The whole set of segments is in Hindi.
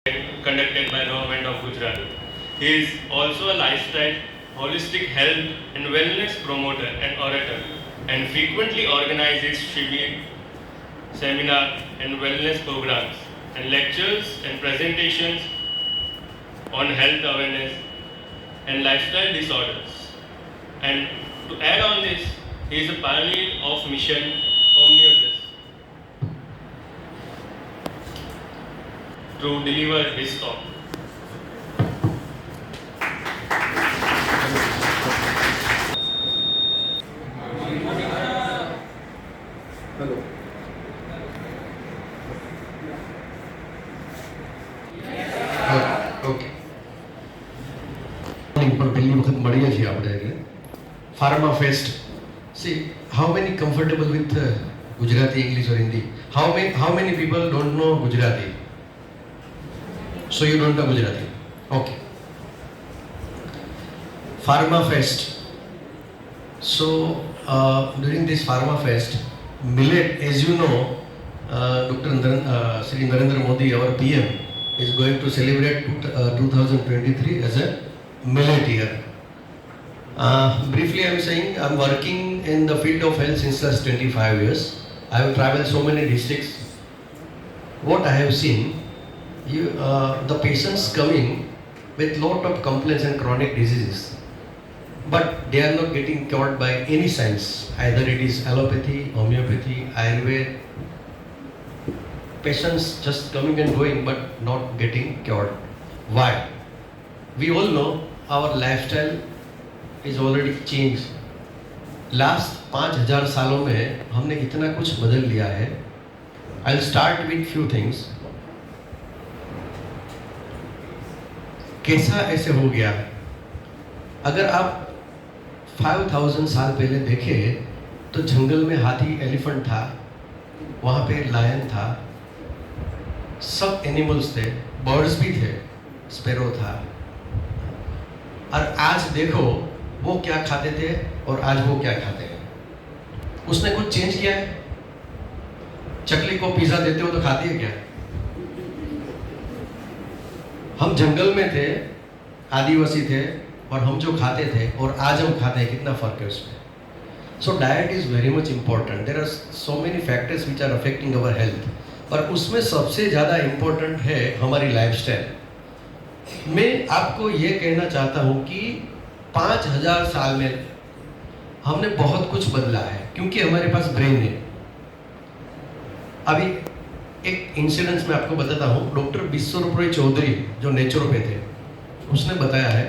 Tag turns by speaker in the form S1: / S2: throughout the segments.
S1: conducted by Government of Gujarat. He is also a lifestyle, holistic health and wellness promoter and orator, and frequently organizes shibir, seminar and wellness programs and lectures and presentations on health awareness and lifestyle disorders. And to add on this, he is a pioneer of mission Omniojus to deliver his talk.
S2: Hello okay પણ પહેલી વખત મળીએ છીએ આપણે એટલે pharma fest see how many comfortable with Gujarati English or Hindi how many people don't know Gujarati so you don't know Gujarati. Okay. Pharma Fest. So during this Pharma Fest, millet, as you know, Shri Narendra Modi, our PM, is going to celebrate 2023 as a millet year. Briefly, I am saying I am working in the field of health since last 25 years. I have traveled so many districts. What I have seen, the patients coming with lot of complaints and chronic diseases, but they are not getting cured by any science. Either it is allopathy, homeopathy, Ayurveda. Patients just coming and going, but not getting cured. Why? We all know our lifestyle is already changed. Last 5000 सालों में हमने इतना कुछ बदल लिया है. I'll start with few things. कैसा ऐसे हो गया? अगर आप 5000 साल पहले देखें तो जंगल में हाथी, एलिफेंट था, वहाँ पे लायन था, सब एनिमल्स थे, बर्ड्स भी थे, स्पैरो था. और आज देखो वो क्या खाते थे और आज वो क्या खाते हैं. उसने कुछ चेंज किया है? चकली को पिज़्ज़ा देते हो तो खाती है क्या? हम जंगल में थे, आदिवासी थे, और हम जो खाते थे और आज हम खाते हैं, कितना फर्क है उसमें. So diet is very much important. There are so many factors which are affecting our health, और उसमें सबसे ज़्यादा इम्पोर्टेंट है हमारी लाइफस्टाइल. मैं आपको ये कहना चाहता हूँ कि 5000 साल में हमने बहुत कुछ बदला है, क्योंकि हमारे पास ब्रेन है. अभी एक इंसिडेंस मैं आपको बताता हूँ. डॉक्टर विश्वरूप चौधरी जो नेचुरोपैथ थे, उसने बताया है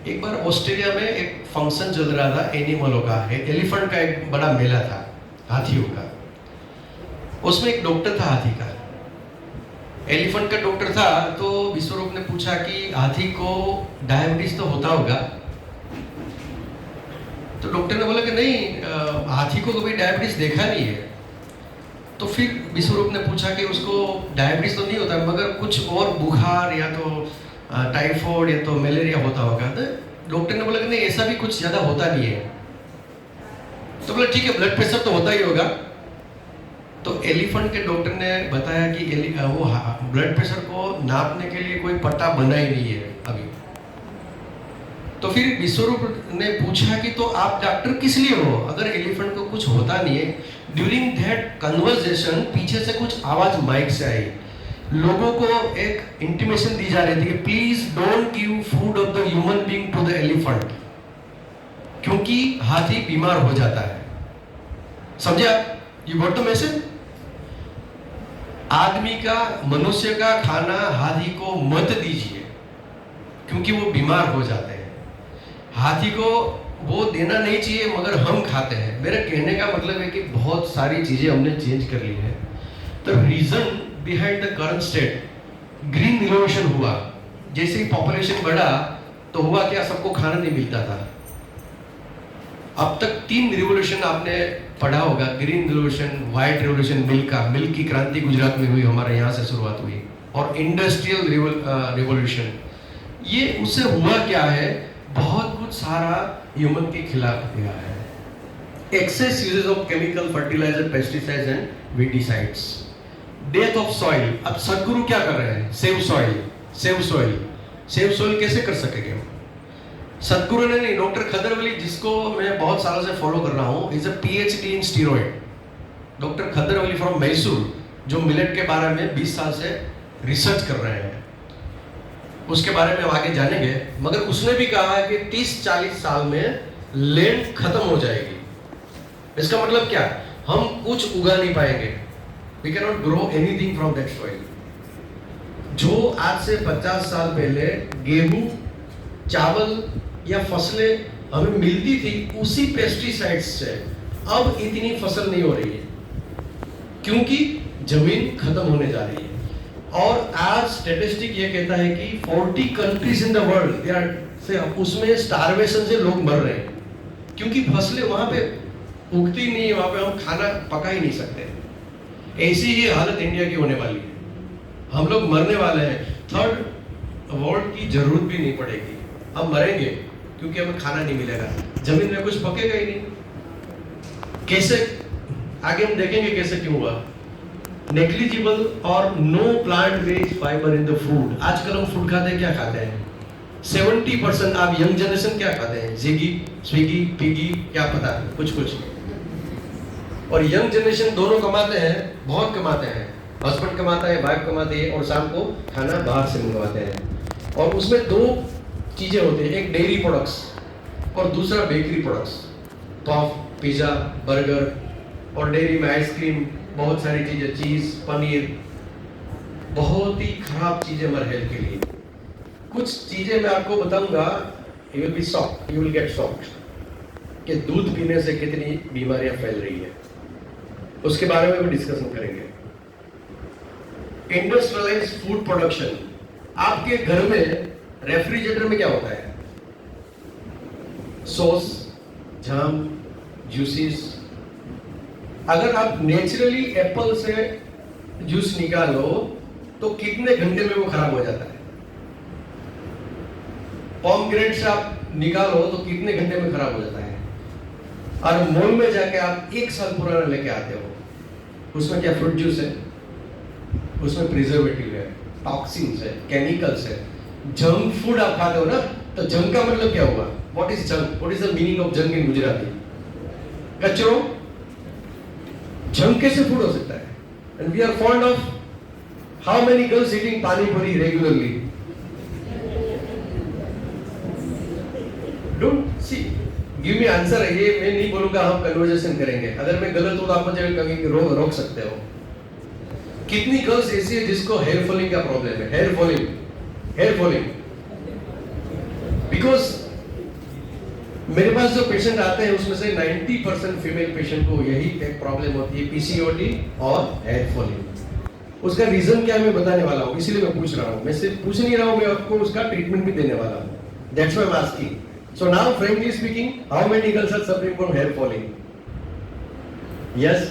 S2: एक बार ऑस्ट्रेलिया में एक फंक्शन चल रहा था एनिमलों का. एलिफेंट का एक बड़ा मेला था, हाथियों का. उसमें एक डॉक्टर था हाथी का. एलिफेंट का डॉक्टर था, तो विश्वरूप ने पूछा कि हाथी को डायबिटीज तो होता होगा. तो डॉक्टर ने बोला कि नहीं, हाथी को कभी डायबिटीज देखा नहीं है. तो फिर विश्वरूप ने पूछा कि उसको डायबिटीज तो नहीं होता, मगर कुछ और बुखार या तो टाइफाइड या तो मलेरिया होता होगा. तो डॉक्टर ने बोला कि नहीं, ऐसा भी कुछ ज़्यादा होता नहीं है. तो बोला ठीक है, ब्लड प्रेशर तो होता ही होगा. तो एलिफेंट के डॉक्टर ने बताया कि वो ब्लड प्रेशर को नापने के लिए कोई पट्टा बना ही नहीं है अभी. तो फिर विश्वरूप ने पूछा कि तो आप डॉक्टर किस लिए हो अगर एलिफेंट को कुछ होता नहीं है. ड्यूरिंग दैट कन्वर्सेशन पीछे से कुछ आवाज माइक से आई. लोगों को एक इंटीमेशन दी जा रही थी कि please don't give food of the human being to the elephant, क्योंकि हाथी बीमार हो जाता है. समझे आप? You got the message? आदमी का, मनुष्य का खाना हाथी को मत दीजिए, क्योंकि वो बीमार हो जाते हैं. हाथी को वो देना नहीं चाहिए, मगर हम खाते हैं. मेरा कहने का मतलब है कि बहुत सारी चीजें हमने चेंज कर ली है. तो reason behind the current state, green revolution हुआ. जैसे ही पॉपुलेशन बढ़ा तो हुआ क्या, सबको खाना नहीं मिलता था. अब तक 3 रिवॉल्यूशन आपने पढ़ा होगा. Green revolution, white revolution, milk की क्रांति गुजरात में हुई, हमारे यहाँ से शुरुआत हुई, और इंडस्ट्रियल रिवॉल्यूशन. ये उससे हुआ क्या है, बहुत कुछ सारा ह्यूमन के खिलाफ गया है. Excess uses of chemical fertiliser, pesticides and weedicides. Death of soil. अब सदगुरु क्या कर रहे हैं? Save soil, save soil. Save soil कैसे कर सकेंगे? सदगुरु ने नहीं, डॉक्टर खदरवली, जिसको मैं बहुत सालों से फॉलो कर रहा हूँ, is a PhD in steroid. Doctor Khadar Vali from Mysore, जो मिलेट के बारे में 20 साल से रिसर्च कर रहे हैं, उसके बारे में हम आगे जानेंगे। मगर उसने भी कहा है कि 30-40 साल में लैंड खत्म हो जाएगी। इसका मतलब क्या? हम कुछ उगा नहीं पाएंगे। We can not grow anything from that soil. जो आज से 50 साल पहले गेहूं, चावल या फसलें हमें मिलती थी उसी पेस्टिसाइड्स से, अब इतनी फसल नहीं हो रही है क्योंकि जमीन खत्म होने जा रही है। और आज स्टैटिस्टिक ये कहता है कि 40 countries in the world they are से, उसमें स्टारवेशन से लोग मर रहे हैं क्योंकि फसलें वहां पे उगती नहीं है, वहां पे हम खाना पका ही नहीं सकते। ऐसी ही हालत इंडिया की होने वाली है। हम लोग मरने वाले हैं। थर्ड वर्ल्ड की जरूरत भी नहीं पड़ेगी, हम मरेंगे क्योंकि हमें खाना नहीं मिलेगा, जमीन में कुछ पकेगा ही नहीं। कैसे? आगे हम देखेंगे कैसे क्यों हुआ। नेग्लिजिबल और no plant based fibre in the food. आजकल हम फूड खाते हैं, क्या खाते हैं? 70% आप यंग जनरेशन क्या खाते हैं? जिगी, स्विगी, पिगी, क्या पता है, कुछ कुछ। और यंग जनरेशन दोनों कमाते हैं, बहुत कमाते हैं। हस्बैंड कमाता है, वाइफ कमाती है, और शाम को खाना बाहर से मंगवाते हैं। और उसमें दो चीजें होती हैं, एक डेयरी प्रोडक्ट्स और दूसरा bakery products. Puff, pizza, burger, और डेयरी में आइसक्रीम, बहुत सारी चीजें, चीज, पनीर, बहुत ही खराब चीजें हमारे हेल्थ के लिए। कुछ चीजें मैं आपको बताऊंगा, you will be shocked, you will get shocked कि दूध पीने से कितनी बीमारियां फैल रही है। उसके बारे में भी डिस्कशन करेंगे। Industrialised food production. आपके घर में रेफ्रिजरेटर में क्या होता है? सॉस, जाम, जूसेस। अगर आप नेचुरली एप्पल से जूस निकालो तो कितने घंटे में वो खराब हो जाता है? पॉमग्रेनेट से आप निकालो तो कितने घंटे में खराब हो जाता है? और मॉल में जाके आप 1 साल पुराना लेके आते हो, उसमें क्या फ्रूट जूस है? उसमें प्रिजर्वेटिव है, टॉक्सिन्स है, केमिकल्स है। जंक फूड आप खाते हो ना, तो जंक का मतलब क्या हुआ? What is junk? What is the meaning of junk in Gujarati? कचरो। जंक कैसे फूड हो सकता है? And we are fond of how many girls eating pani puri regularly? Don't see, give me answer. ये मैं नहीं बोलूंगा, हम कन्वर्सेशन करेंगे। अगर मैं गलत हूं तो आप मुझे कभी रोक सकते हो। कितनी गर्ल्स ऐसी है जिसको हेयर फॉलिंग का प्रॉब्लम है? Hair falling, hair falling. Because मेरे पास जो पेशेंट आते हैं उसमें से 90% फीमेल पेशेंट को यही एक प्रॉब्लम होती है, PCOD और हेयर फॉलिंग। उसका रीजन क्या है मैं बताने वाला हूँ, इसीलिए मैं पूछ रहा हूँ। मैं सिर्फ पूछ नहीं रहा हूँ, मैं आपको उसका ट्रीटमेंट भी देने वाला हूँ। That's why I am asking. So now frankly speaking, how many girls are suffering from hair falling? Yes,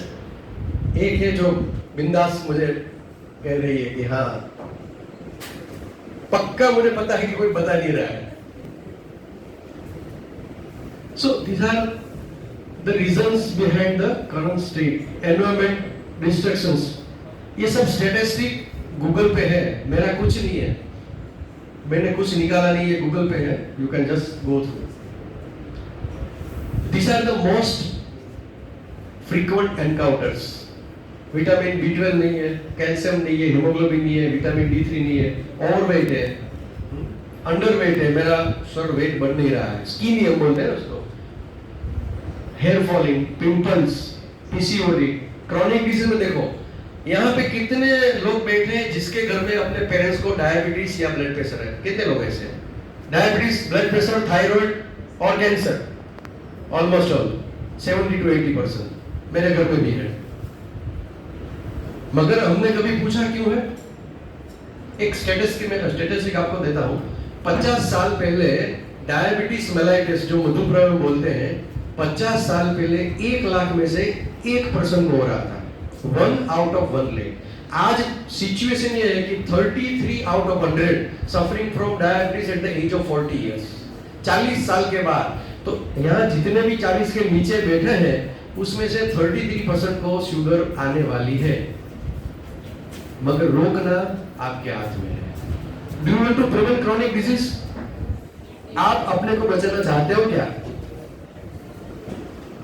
S2: एक है जो बिंदास मुझे कह रही है कि हाँ, पक्का मुझे पता है कि कोई बता नहीं रहा है। So these are the reasons behind the current state. Environment, distractions. ये सब स्टैटिस्टिक गूगल पे है, मेरा कुछ नहीं है, मैंने कुछ निकाला नहीं है, गूगल पे है। You can just go through. These are the most frequent encounters. Vitamin B12 नहीं है, कैल्शियम नहीं है, हीमोग्लोबिन नहीं है, विटामिन D3 नहीं है, ओवरवेट है, अंडरवेट है, मेरा सर वेट बढ़ नहीं रहा है, स्किनी हम बोलते हैं उसको, hair falling, pimples, PCOD, chronic disease में देखो यहाँ पे कितने लोग बैठे हैं जिसके घर में अपने पेरेंट्स को डायबिटीज या ब्लड प्रेशर है? कितने लोग ऐसे हैं? डायबिटीज, ब्लड प्रेशर, थायराइड और कैंसर, ऑलमोस्ट ऑल 70 to 80% मेरे घर में भी है। मगर हमने कभी पूछा क्यों है? एक स्टैटिस्टिक आपको देता हूं। 50 साल पहले डायबिटीज मेलाइटिस, जो मधुमेह बोलते हैं, 50 साल पहले 1 लाख में से 1% को हो रहा था, 1 out of 1 lakh। आज सिचुएशन ये है कि 33 out of 100 suffering from diabetes at the age of 40 years, 40 साल के बाद। तो यहाँ जितने भी 40 के नीचे बैठे हैं उसमें से 33% को शुगर आने वाली है। मगर रोकना आपके हाथ में है। Do you want to prevent chronic disease? आप अपने को बचाना चाहते हो क्या?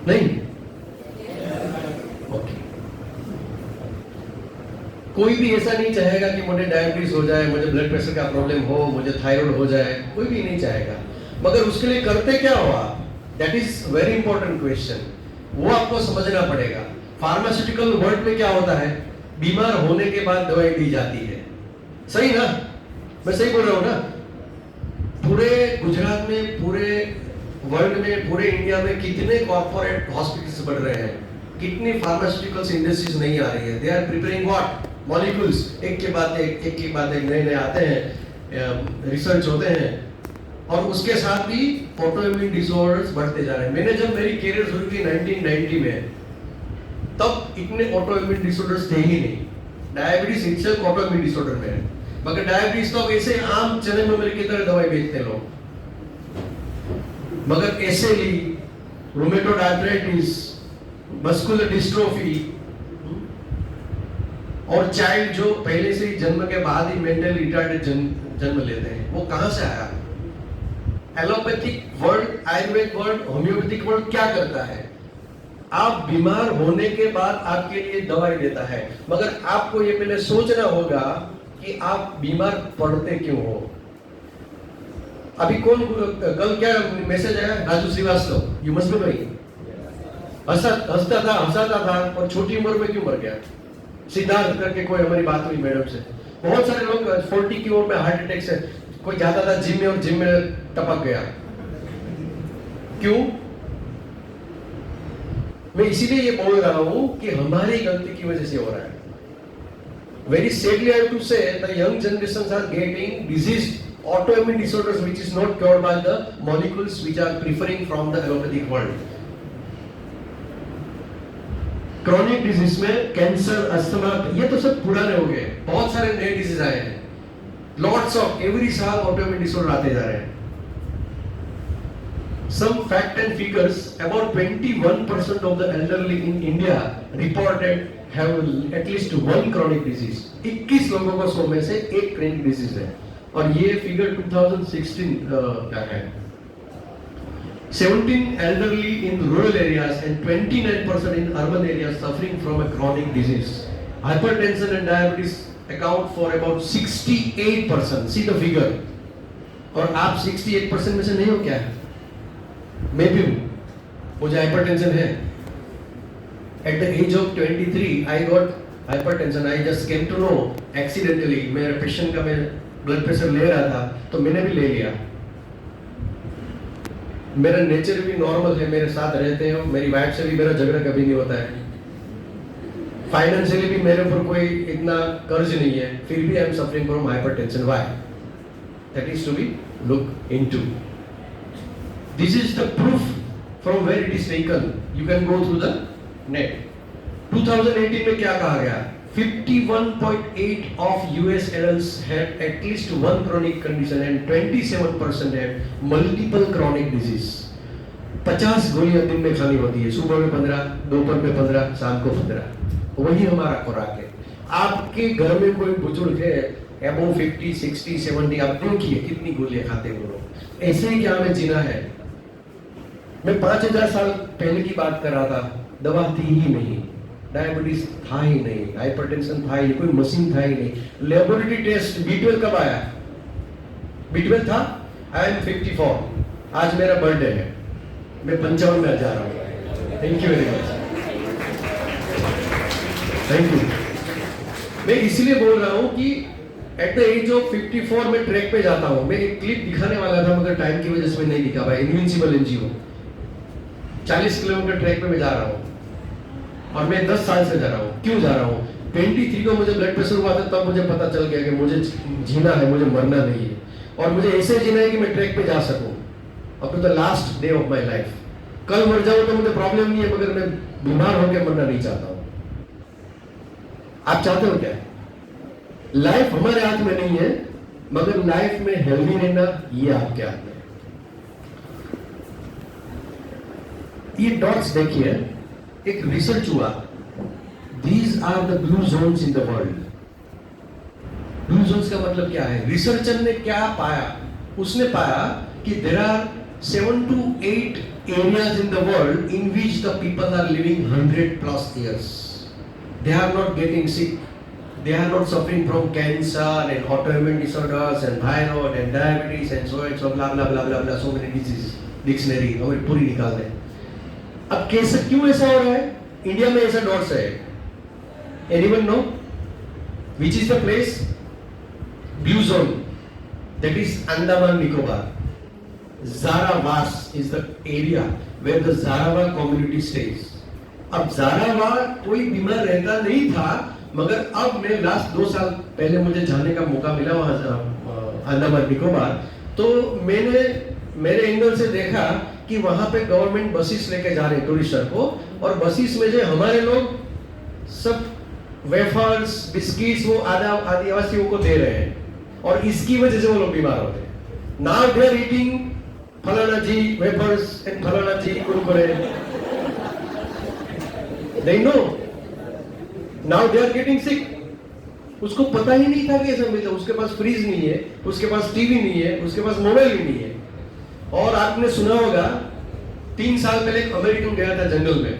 S2: नहीं? ओके। कोई भी ऐसा नहीं चाहेगा कि मुझे डायबिटीज हो जाए, मुझे ब्लड प्रेशर का प्रॉब्लम हो, मुझे थायराइड हो जाए, कोई भी नहीं चाहेगा। मगर उसके लिए करते क्या हो आप? That is very important question. वो आपको समझना पड़ेगा। फार्मास्यूटिकल वर्ल्ड में क्या होता है? बीमार होने के बाद दवाई दी जाती है, सही ना? मैं सही बोल रहा हूं ना? पूरे गुजरात में, पूरे वर्ल्ड में, पूरे इंडिया में कितने कॉर्पोरेट हॉस्पिटल्स बढ़ रहे हैं, कितनी फार्मास्यूटिकल्स इंडस्ट्रीज नहीं आ रही है। They are preparing what? Molecules, एक के बाद एक नए नए आते हैं, रिसर्च होते हैं, और उसके साथ भी ऑटोइम्यून डिसऑर्डर्स बढ़ते जा रहे हैं। मैंने जब मेरी कैरियर शुरू की 1990 में, तब इतने ऑटोइम्यून डिसऑर्डर्स थे ही नहीं। डायबिटीज इटसेल्फ ऑटोइम्यून डिसऑर्डर में है, मगर डायबिटीज तो ऐसे आम चने में की तरह दवाई बेचते लोग। मगर SLE, rheumatoid arthritis, muscular dystrophy, और चाइल्ड जो पहले से ही जन्म के बाद ही मेंटल रिटार्डेड जन्म लेते हैं, वो कहां से आया? Allopathic world, Ayurveda world, homeopathic world क्या करता है? आप बीमार होने के बाद आपके लिए दवाई देता है, मगर आपको ये पहले सोचना होगा कि आप बीमार पड़ते क्यों हो। अभी कल क्या मैसेज आया? Raju Srivastava, you must be भाई, हंसाता था और छोटी उम्र में क्यों मर गया? सिद्धार्थ करके कोई हमारी बात हुई मैडम से। बहुत सारे लोग 40 की उम्र में हार्ट अटैक से, कोई जाता था जिम में और जिम में टपक गया। क्यों? मैं इसीलिए ये बोल रहा हूं कि हमारी गलती की वजह से हो रहा है। Very sadly I have to say the young generations are getting diseased autoimmune disorders which is not cured by the molecules which are preferring from the allopathic world. Chronic disease में कैंसर, अस्थमा, ये तो सब पुराने हो गए। बहुत सारे नए डिजीज आए हैं। लॉट्स ऑफ एवरी साल ऑटोइम्यून डिसऑर्डर आते जा रहे हैं। Some fact and figures, about 21% of the elderly in India reported have at least one chronic disease. 21 लोगों को 100 में से एक chronic disease है, और ये फिगर 2016 का है। 17 elderly in rural areas and 29% in urban areas suffering from a chronic disease. Hypertension and diabetes account for about 68%. See the figure. और आप 68% में से नहीं हो क्या? मैं भी हूँ, मुझे हाइपरटेंशन है। At the age of 23, I got hypertension. I just came to know accidentally. मेरे पेशेंट का मैं ब्लड प्रेशर ले रहा था, तो मैंने भी ले लिया। मेरा नेचर भी नॉर्मल है, मेरे साथ रहते हैं, मेरी वाइफ से भी मेरा झगड़ा कभी नहीं होता है। फाइनेंशियली भी मेरे ऊपर कोई इतना कर्ज नहीं है, फिर भी I am suffering from hypertension. Why? That is to be look into. This is the proof from where it is taken. You can go through the net. 2018 में क्या कहा गया? 51.8 of US adults have at least one chronic condition and 27% have multiple chronic disease. 50 गोलियां दिन में खानी होती है, सुबह में 15, दोपहर में 15, शाम को 15। वही हमारा खुराक है। आपके घर में कोई बुजुर्ग है above 50, 60, 70, आप देखिए कितनी गोलियां खाते हैं वो लोग। ऐसे ही क्या हमें जीना है? मैं 5000 साल पहले की बात कर रहा था, दवा थी ही नहीं, डायबिटीज था ही नहीं, हाइपरटेंशन था ही नहीं, कोई मशीन था ही नहीं। लेबोरेटरी टेस्ट B12 कब आया? B12 था। आई एम 54, आज मेरा बर्थडे है, मैं 55 में जा रहा हूँ। Thank you very much, thank you. मैं इसलिए बोल रहा हूँ कि एट द एज ऑफ 54 में ट्रैक पे जाता हूँ। मैं एक क्लिप दिखाने वाला था, मगर टाइम की वजह से मैं नहीं दिखा पाया। इनविंसिबल NGO 40 किलोमीटर ट्रैक पे मैं जा रहा हूँ, और मैं 10 साल से जा रहा हूँ। क्यों जा रहा हूँ? 23 को मुझे ब्लड प्रेशर हुआ था, तब मुझे पता चल गया कि मुझे जीना है, मुझे मरना नहीं है, और मुझे ऐसे जीना है कि मैं ट्रैक पे जा सकूं up to the last day of my life. कल मर जाऊं तो मुझे प्रॉब्लम नहीं है, मगर मैं बीमार होकर मरना नहीं चाहता हूं। आप चाहते हो क्या? लाइफ हमारे हाथ में नहीं है, मगर लाइफ में हेल्दी रहना ये आपके हाथ में है। ये डॉट्स देखिए, एक रिसर्च हुआ, these are the blue zones in the world. Blue zones का मतलब क्या है? रिसर्चर ने क्या पाया? उसने पाया कि there are 7 to 8 areas in the world in which the people are living 100+ years. They are not getting sick. They are not suffering from cancer and autoimmune disorders and thyroid and diabetes and so blah blah blah blah blah, so many diseases. Dictionary हमें पूरी निकाल दें. अब कैसे क्यों ऐसा हो रहा है? इंडिया में ऐसा डॉट्स है. Anyone know which is the place? Blue zone. That is Andaman Nicobar. Zarawaz is the area where the Zarawa community stays. अब Zarawa कोई बीमार रहता नहीं था, मगर अब मैं लास्ट 2 साल पहले मुझे जाने का मौका मिला वहाँ अंडमान निकोबार, तो मैंने मेरे एंगल से देखा कि वहाँ पे गवर्नमेंट बसेस लेके जा रहे हैं टूरिस्टर को, और बसेस में जो हमारे लोग सब वेफर्स बिस्किट्स वो आदिवासियों को दे रहे हैं, और इसकी वजह से वो लोग बीमार होते हैं. नाउ दे आर ईटिंग फलाना जी वेफर्स एंड फलाना जी Kurkure. They know. Now they are getting sick. उसको पता ही नहीं था कि ऐसा मिलता. उसके पास फ्रीज नहीं है, उसके पास टीवी नहीं है, उसके पास मोबाइल ही नहीं है. और आपने सुना होगा 3 साल पहले एक अमेरिकन गया था जंगल में,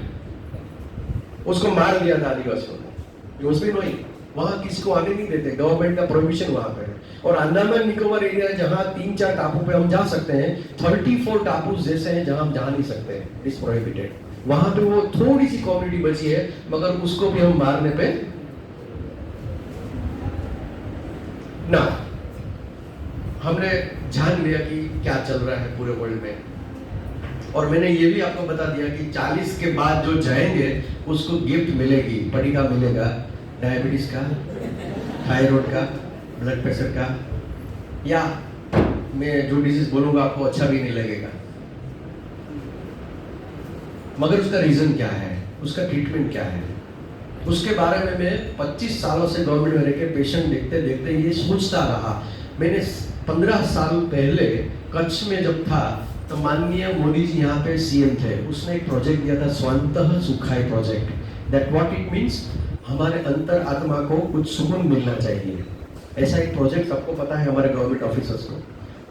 S2: उसको मार दिया था आदिवासियों ने. यूज भी नहीं, वहां किसी को आने नहीं देते, गवर्नमेंट का प्रोविजन वहां पे है. और अंडमान निकोबार एरिया जहां 3-4 टापू पे हम जा सकते हैं, 34 टापू जैसे हैं जहां हम जा नहीं सकते. It's prohibited. वहां पे वो थोड़ी सी कम्युनिटी बची है, मगर उसको भी हम मारने पे ना. हमने जान लिया कि क्या चल रहा है पूरे वर्ल्ड में. और मैंने ये भी आपको बता दिया कि 40 के बाद जो जाएंगे उसको गिफ्ट मिलेगी, पटिका मिलेगा, डायबिटीज का, थायराइड का, ब्लड प्रेशर का, या मैं जो डिजीज बोलूंगा आपको अच्छा भी नहीं लगेगा. मगर उसका रीजन क्या है, उसका ट्रीटमेंट क्या है, उसके बारे में मैं 25 सालों से गवर्नमेंट में रह के पेशेंट देखते देखते ये सोचता रहा. मैंने 15 साल पहले कच्छ में जब था तो माननीय मोदी जी यहाँ पे सीएम थे. उसने एक प्रोजेक्ट दिया था, स्वांतः सुखाय project. That what it means, हमारे अंतर आत्मा को कुछ सुकून मिलना चाहिए. ऐसा एक प्रोजेक्ट सबको पता है हमारे गवर्नमेंट ऑफिसर्स को.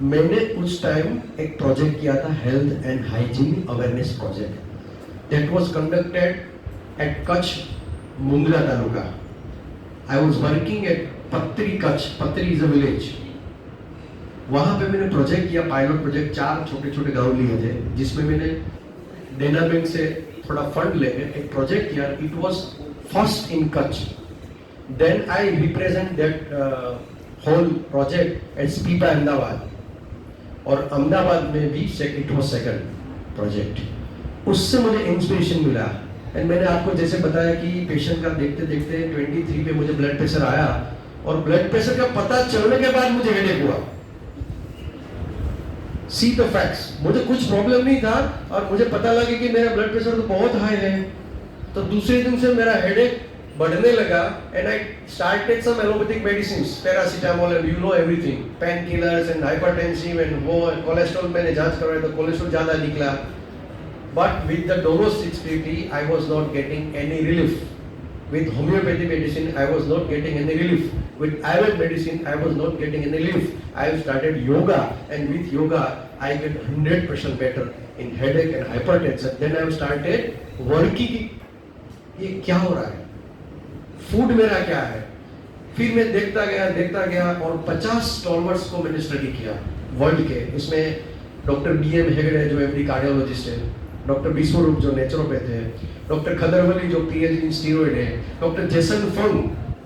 S2: मैंने उस टाइम एक प्रोजेक्ट किया था, health and hygiene awareness project. That was conducted at Kutch, Mundra Taluka. I was working at Patri, Kutch. Patri is a village. वहाँ पे मैंने प्रोजेक्ट किया, पायलट प्रोजेक्ट. 4 छोटे-छोटे गांव लिए थे, जिसमें मैंने देना बैंक से थोड़ा फंड लेके एक प्रोजेक्ट किया. It was first in Kutch. Then I represent that whole project at SPIPA Ahmedabad, और अहमदाबाद में भी it was second project. उससे मुझे इंस्पिरेशन मिला. एंड मैंने आपको जैसे बताया कि पेशेंट का देखते देखते 23 पे मुझे ब्लड प्रेशर आया, और ब्लड प्रेशर का पता चलने के बाद मुझे हेडेक हुआ. See the facts. मुझे कुछ प्रॉब्लम नहीं था, और मुझे पता लगा कि मेरा ब्लड प्रेशर तो बहुत हाई है. तो दूसरे दिन से मेरा हेडेक बढ़ने लगा. And I started some allopathic medicines, paracetamol and you know everything, pain killers and hypertensive and वो कोलेस्ट्रॉल मैंने जांच करवाया तो कोलेस्ट्रॉल ज्यादा निकला. But with the Dolos 650, I was not getting any relief. With homeopathy medicine, I was not getting any relief. With Ayurvedic medicine, I was not getting any relief. I started yoga, and with yoga, I get 100% better in headache and hypertension. Then I started working. ये क्या हो रहा है? फूड मेरा क्या है? फिर मैं देखता गया, और 50 स्टॉलवर्स को मैंने स्टडी किया वर्ल्ड के. इसमें डॉक्टर BM हेगड़े जो MD कार्डियोलॉजिस्ट है, डॉक्टर विश्वरूप जो नेचुरोपैथ है, डॉक्टर खदरवली जो PhD इन स्टीरॉइड है, डॉक्टर जेसन फंग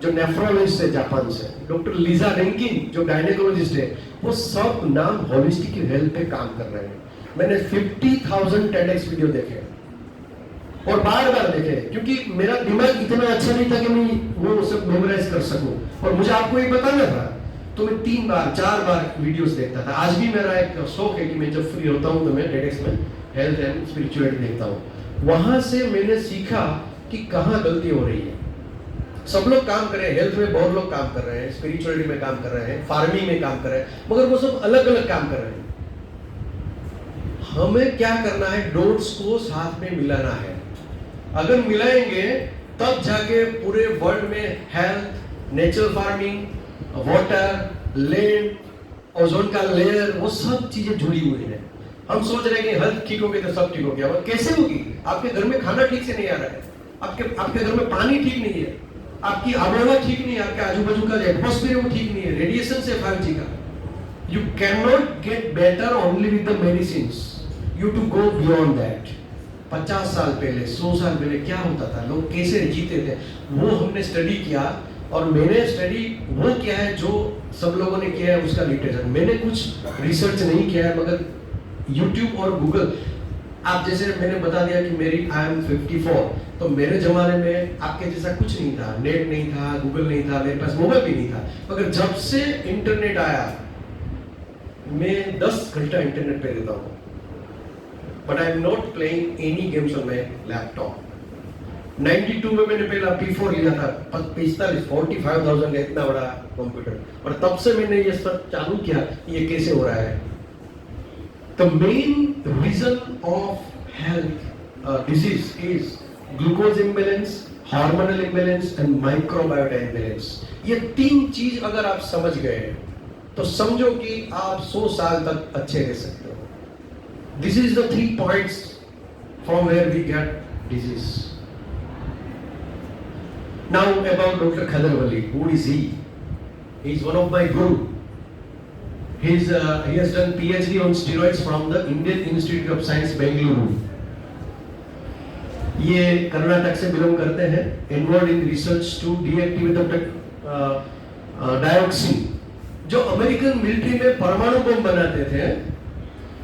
S2: जो नेफ्रोलॉजिस्ट है जापान से, डॉक्टर लीजा रेंकिन जो गायनेकोलॉजिस्ट है, वो सब नाम होलिस्टिक हेल्थ पे काम कर रहे हैं. मैंने 50,000 TEDx वीडियो देखे, और बार देखे, क्योंकि मेरा दिमाग इतना अच्छा नहीं था कि मैं वो सब मेमोराइज कर सकूं. और मुझे आपको ये बताना था, तो मैं 3-4 बार वीडियोस देखता था. आज भी मेरा एक शौक है कि मैं जब फ्री होता हूँ तो मैं TEDx में हेल्थ एंड स्पिरिचुअलिटी देखता हूँ. वहां से मैंने सीखा कि कहाँ गलती हो रही है. सब लोग काम कर रहे हैं, हेल्थ में बहुत लोग काम कर रहे हैं, स्पिरिचुअलिटी में काम कर रहे हैं, फार्मिंग में काम कर रहे हैं, मगर वो सब अलग अलग काम कर रहे हैं. हमें क्या करना है, डोट्स को साथ में मिलाना है. अगर मिलाएंगे तब जाके पूरे वर्ल्ड में health, natural farming, water, land, ozone का लेयर, वो सब चीजें जुड़ी हुई है। हम सोच रहे हैं कि हेल्थ ठीक हो गई तो सब ठीक हो गया, और कैसे होगी? आपके घर में खाना ठीक से नहीं आ रहा है, आपके घर में पानी ठीक नहीं है, आपकी आबोहवा ठीक नहीं है, आपके आजू बाजू का एटमॉस्फेयर वो ठीक नहीं है, रेडिएशन से 5G का। You can not get better only with the medicine, you to go beyond that. 50 साल पहले, 100 साल पहले क्या होता था, लोग कैसे जीते थे, वो हमने स्टडी किया। और मैंने स्टडी वो किया है जो सब लोगों ने किया है, उसका लिटरेचर। मैंने कुछ रिसर्च नहीं किया है, मगर YouTube और गूगल, आप जैसे मैंने बता दिया कि मेरी आई एम 54, तो मेरे जमाने में आपके जैसा कुछ नहीं था, नेट नहीं था, गूगल नहीं था, मेरे पास मोबाइल भी नहीं था। मगर जब से इंटरनेट आया, मैं 10 घंटा इंटरनेट पे रहता हूँ, but I am not playing any games on my laptop. 92 में मैंने पहला P4 लिया था, 45,000 का इतना बड़ा कंप्यूटर, और तब से मैंने ये सब चालू किया, ये कैसे हो रहा है। The main reason of health disease is glucose imbalance, hormonal imbalance and microbiota imbalance. ये 3 चीज अगर आप समझ गए तो समझो कि आप 100 साल तक अच्छे रह सकते हो। This is the 3 points from where we get disease. Now about Dr. Khadarwali, who is he? He is one of my guru. He has done PhD on steroids from the Indian Institute of Science, Bengaluru. ये कर्नाटक से बिलोंग करते हैं। Involved in research to deactivate the dioxin, जो अमेरिकन मिलिट्री में परमाणु बम बनाते थे,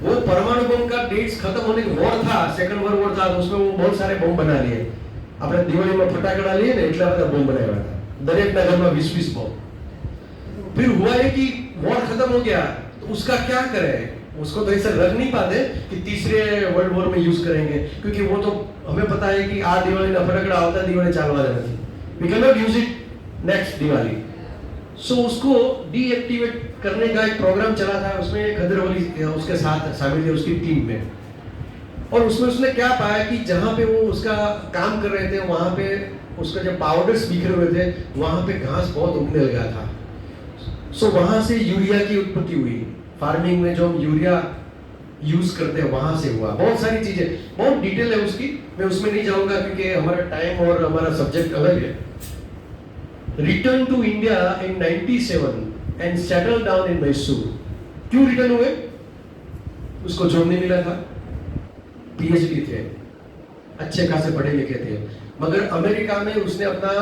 S2: वो परमाणु बम का डेट्स खत्म होने का वॉर था, सेकंड वर्ल्ड वॉर था, उसमें वो बहुत सारे बम बना लिए। આપણે દિવાળીમાં ફટાકડા લઈએ ને એટલા બધા બોમ્બ બનાવ્યા હતા, દરેકના ઘરમાં 20-20 બોમ્બ। फिर हुआ है कि वॉर खत्म हो गया, तो उसका क्या करें? उसको तो ऐसे रख नहीं पाते कि तीसरे वर्ल्ड वॉर में यूज करेंगे, क्योंकि वो तो हमें पता है कि आ दिवाळीના ફટાકડા આવતા દિવાળી ચાલવાના નથી। We can not use it next Diwali. So उसको डीएक्टिवेट करने का एक प्रोग्राम चला था, उसमें खदरवली उसके साथ शामिल थे, उसकी टीम में। और उसमें उसने क्या पाया कि जहां पे वो उसका काम कर रहे थे, वहां पे उसका जब पाउडर्स बिखरे हुए थे, वहां पे घास बहुत उगने लगा था। सो वहां से यूरिया की उत्पत्ति हुई। फार्मिंग में जो हम यूरिया यूज करते हैं, वहां से हुआ। बहुत सारी चीजें, बहुत डिटेल है उसकी, मैं उसमें नहीं जाऊंगा क्योंकि हमारा टाइम और हमारा सब्जेक्ट अलग है। Return to India in 97 and settle down in Mysore. क्यों रिटर्न हुए? उसको जॉब नहीं मिला था, पीएचडी थे, अच्छे खासे पढ़े लिखे थे, मगर अमेरिका में उसने अपना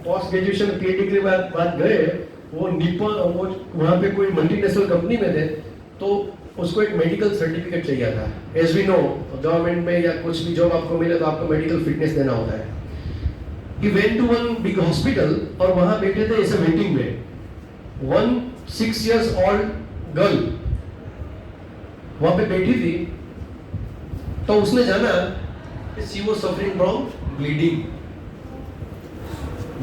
S2: पोस्ट ग्रेजुएशन पीएचडी के बाद गए, वो निपॉन, वो वहाँ पे कोई मल्टीनेशनल कंपनी में थे, तो उसको एक मेडिकल सर्टिफिकेट चाहिए था। एज वी नो, गवर्नमेंट में या कुछ भी जॉब आपको मिले तो आपको मेडिकल फिटनेस देना होता है। He went to one big hospital और वहाँ बैठे थे ऐसे वेटिंग में। 1 6 years old गर्ल वहाँ पे बैठी थी, तो उसने जाना she was suffering from bleeding,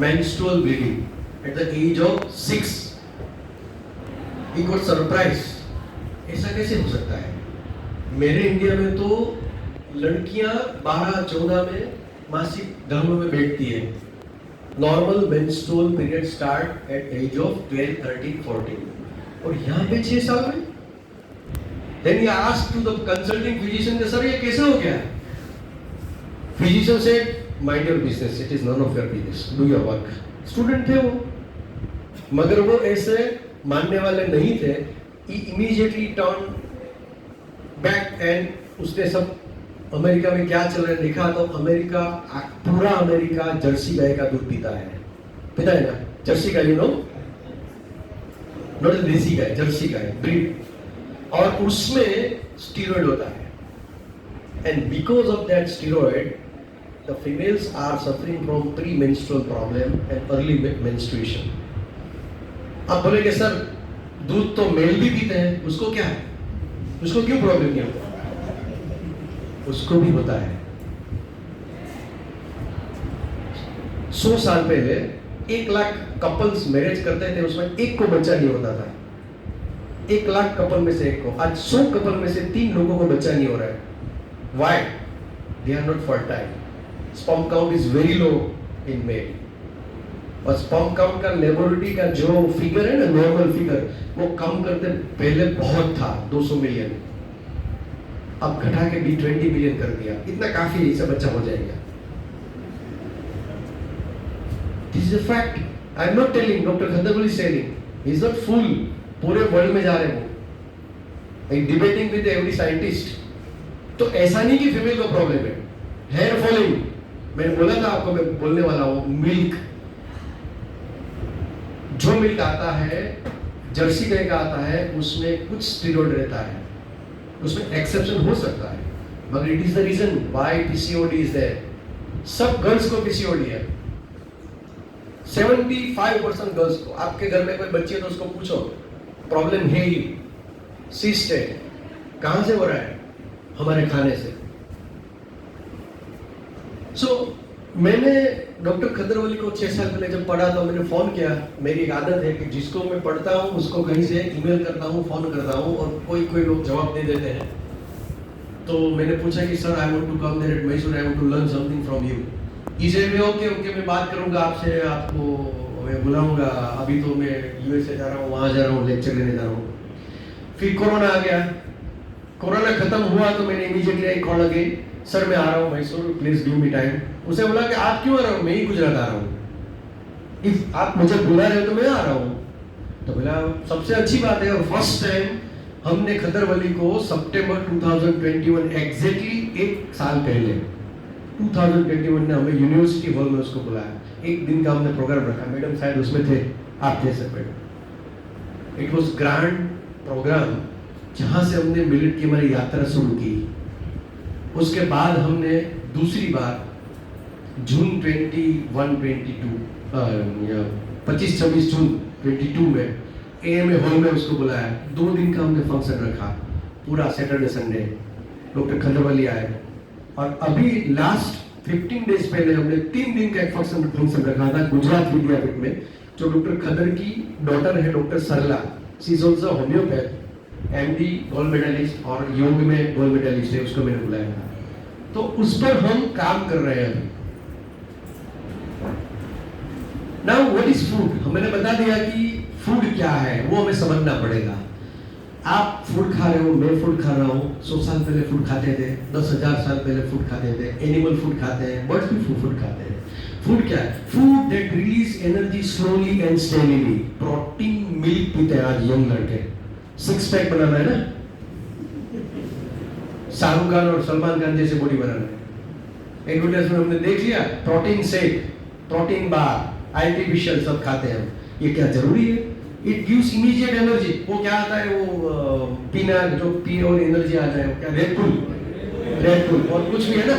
S2: menstrual bleeding at the age of 6. He got surprised, ऐसा कैसे हो सकता है? मेरे इंडिया में तो लड़कियां 12-14 में मासिक धर्म में बैठती है। Normal menstrual period start at age of 12, 13, 14, और यहाँ पे 6 साल में। Then he asked to the consulting physician, sir ये कैसे हो गया? Physician said, mind your business, it is none of your business, do your work. Student थे वो, मगर वो ऐसे मानने वाले नहीं थे। He immediately turned back and उसने सब अमेरिका में क्या चल रहा है देखा, तो अमेरिका, पूरा अमेरिका जर्सी गाय का दूध पीता है ना? Jersey guy, you know, not देसी गाय, जर्सी गाय ब्रीड, और उसमें स्टीरॉइड होता है। And because of that steroid the females are suffering from pre menstrual problem and early menstruation. आप बोलेंगे सर दूध तो मेल भी पीते हैं, उसको क्या है, उसको क्यों प्रॉब्लम नहीं होता? उसको भी होता है। 100 साल पहले 1 लाख कपल्स मैरिज करते थे, उसमें एक को बच्चा नहीं होता था। 1 लाख कपल में से एक को, आज 100 कपल में से 3 लोगों को बच्चा नहीं हो रहा है। Why? They are not fertile. Sperm count is very low in male. और स्पर्म काउंट का लेबोरेटरी का जो फिगर है ना, नॉर्मल फिगर, वो कम करते पहले बहुत था 200 मिलियन, अब घटा के भी 20 मिलियन कर दिया। इतना काफी है, इससे बच्चा हो जाएगा। This is a fact, I am not telling, doctor Khadar Vali is telling, he is not fool. पूरे वर्ल्ड में जा रहे हो, डिबेटिंग विद एवरी साइंटिस्ट। तो ऐसा नहीं कि फीमेल को प्रॉब्लम है। हेयर फॉलिंग, मैंने बोला था आपको, मैं बोलने वाला हूं, मिल्क, जो मिल्क आता है, जर्सी गाय का आता है, उसमें कुछ स्टेरॉइड रहता है, उसमें एक्सेप्शन हो सकता है, मगर it is the reason why PCOD is there. सब गर्ल्स को पीसीओडी है, 75% गर्ल्स को। आपके घर में कोई बच्ची है तो उसको पूछो, प्रॉब्लम है ही, सिस्ट है, कहां से हो रहा है? हमारे खाने से। मैंने डॉक्टर खद्दरवली को 6 साल पहले जब पढ़ा तो मैंने फोन किया। मेरी एक आदत है कि जिसको मैं पढ़ता हूँ उसको कहीं से ईमेल करता हूँ, फोन करता हूँ, और कोई लोग जवाब दे देते हैं। तो मैंने पूछा कि sir, I want to come there at Mysore, I want to learn something from you. He said okay, मैं बात करूंगा आपसे, आपको मैं बुलाऊंगा। अभी तो मैं यूएसए जा रहा हूँ, वहां जा रहा हूँ, लेक्चर लेने जा रहा हूँ। फिर कोरोना आ गया। कोरोना खत्म हुआ तो मैंने immediately I call again, sir मैं आ रहा हूँ Mysore, please give me time. उसे बोला कि आप क्यों आ रहे हो? मैं ही गुजरात आ रहा हूँ। इफ आप मुझे बुला रहे हो तो मैं आ रहा हूँ। तो बोला सबसे अच्छी बात है। और फर्स्ट टाइम हमने खद्दरवली को सितंबर 2021, एग्जैक्टली 1 साल पहले 2021 ने हमें यूनिवर्सिटी हॉल में उसको बुलाया। 1 दिन का हमने प्रोग्राम रखा, मैडम शायद उसमें थे, आप थे सब madam. It was grand program, जहां से हमने मिलिट की हमारी यात्रा शुरू की। उसके बाद हमने दूसरी बार जून 25-26 जून 22 में एएमए हॉल में उसको बुलाया। 2 दिन का हमने फंक्शन रखा, पूरा सैटरडे संडे डॉक्टर खद्दरवली आए। और अभी लास्ट 15 डेज पहले हमने 3 दिन का एक फंक्शन रखा था गुजरात विद्यापीठ में, जो डॉक्टर खद्दर की डॉटर है, doctor Sarla. She is also homeopath, MD gold medalist और योग में गोल्ड मेडलिस्ट है, उसको मैंने बुलाया था। तो उस पर हम काम कर रहे हैं। Now what is food? मैंने बता दिया कि फूड क्या है, वो हमें समझना पड़ेगा। आप फूड खा रहे हो, मैं फूड खा रहा हूँ। 100 साल पहले फूड खाते थे, 10,000 साल पहले फूड खाते थे, एनिमल फूड खाते हैं, बर्ड्स भी फूड खाते हैं। फूड क्या है? Food that release energy slowly and steadily. Protein milk पीते हैं आज यंग लड़के, 6 पैक बनाना है ना, शाहरुख खान और सलमान खान जैसे बॉडी बनाना है। एडवर्टाइजमेंट हमने देख लिया, protein shake, protein bar, artificial सब खाते हैं हम। ये क्या जरूरी है? It gives immediate energy. वो क्या आता है, वो पीना, जो पी और एनर्जी आ जाए, क्या रेड बुल और कुछ भी है ना।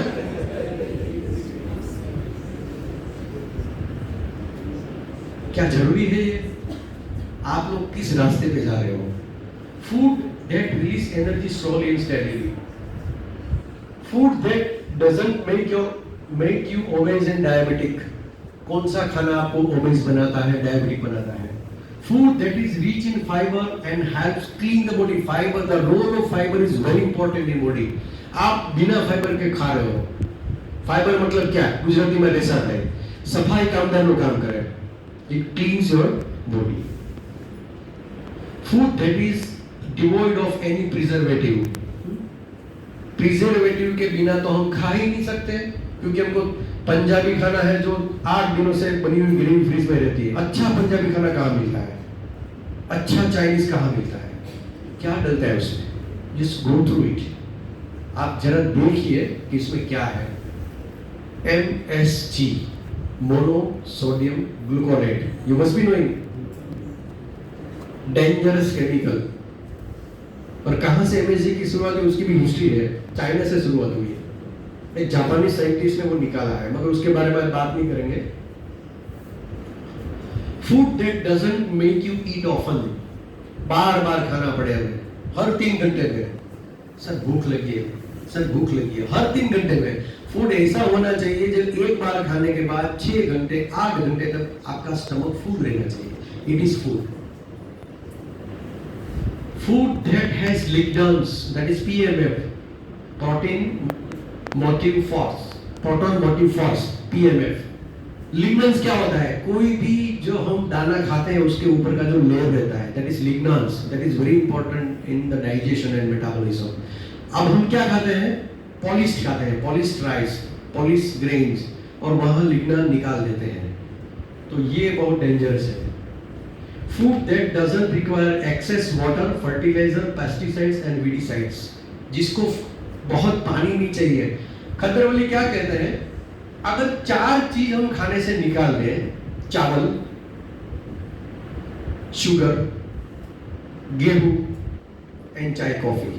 S2: क्या जरूरी है ये? आप लोग किस रास्ते पे जा रहे हो? Food that release energy slowly and steadily, food that doesn't make you obese and diabetic. कौन सा खाना आपको ओबेस बनाता है, डायबिटिक बनाता है? Food that is rich in fibre and helps clean the body. Fibre, the role of fibre is very important in body. आप बिना फाइबर के खा रहे हो। फाइबर मतलब क्या? गुजराती में रेसा है, सफाई कामदार काम करे, it cleans your body. Food that is devoid of any preservative. Preservative के बिना तो हम खा ही नहीं सकते, क्योंकि हमको पंजाबी खाना है जो 8 दिनों से बनी हुई ग्रेवी फ्रिज में रहती है। अच्छा पंजाबी खाना कहाँ मिलता है? अच्छा चाइनीज कहाँ मिलता है? क्या डलता है उसमें? Just go through it. आप जरा देखिए कि इसमें क्या है। MSG, mono sodium gluconate, you must be knowing, dangerous chemical. और कहां से MSG की शुरुआत हुई उसकी भी हिस्ट्री है। चाइना से शुरुआत हुई है, एक जापानी साइंटिस्ट ने वो निकाला है, मगर उसके बारे में बात नहीं करेंगे। Food that doesn't make you eat often, बार बार खाना पड़े हमें, हर 3 घंटे में, सर भूख लगी है, सर भूख लगी है, हर 3 घंटे में। फूड ऐसा होना चाहिए जब एक बार खाने के बाद 6 घंटे 8 घंटे तक आपका स्टमक फुल रहना चाहिए। It is food. Food that has lignans, that is PMF, protein motive force, proton motive force, PMF, lignans क्या होता है? कोई भी जो हम दाना खाते हैं उसके ऊपर का जो लेयर रहता है, that is lignans, that is very important in the digestion and metabolism. अब हम क्या खाते हैं? पॉलिश्ड खाते हैं, पॉलिश्ड राइस, पॉलिश्ड ग्रेन्स, और वहां लिग्नान निकाल देते हैं। तो ये बहुत डेंजरस है। Food that doesn't require excess water, fertiliser, pesticides and weedicides, जिसको बहुत पानी नहीं चाहिए। खतरवली क्या कहते हैं? अगर 4 चीज हम खाने से निकाल दें, चावल, शुगर, गेहूं एंड चाय कॉफी,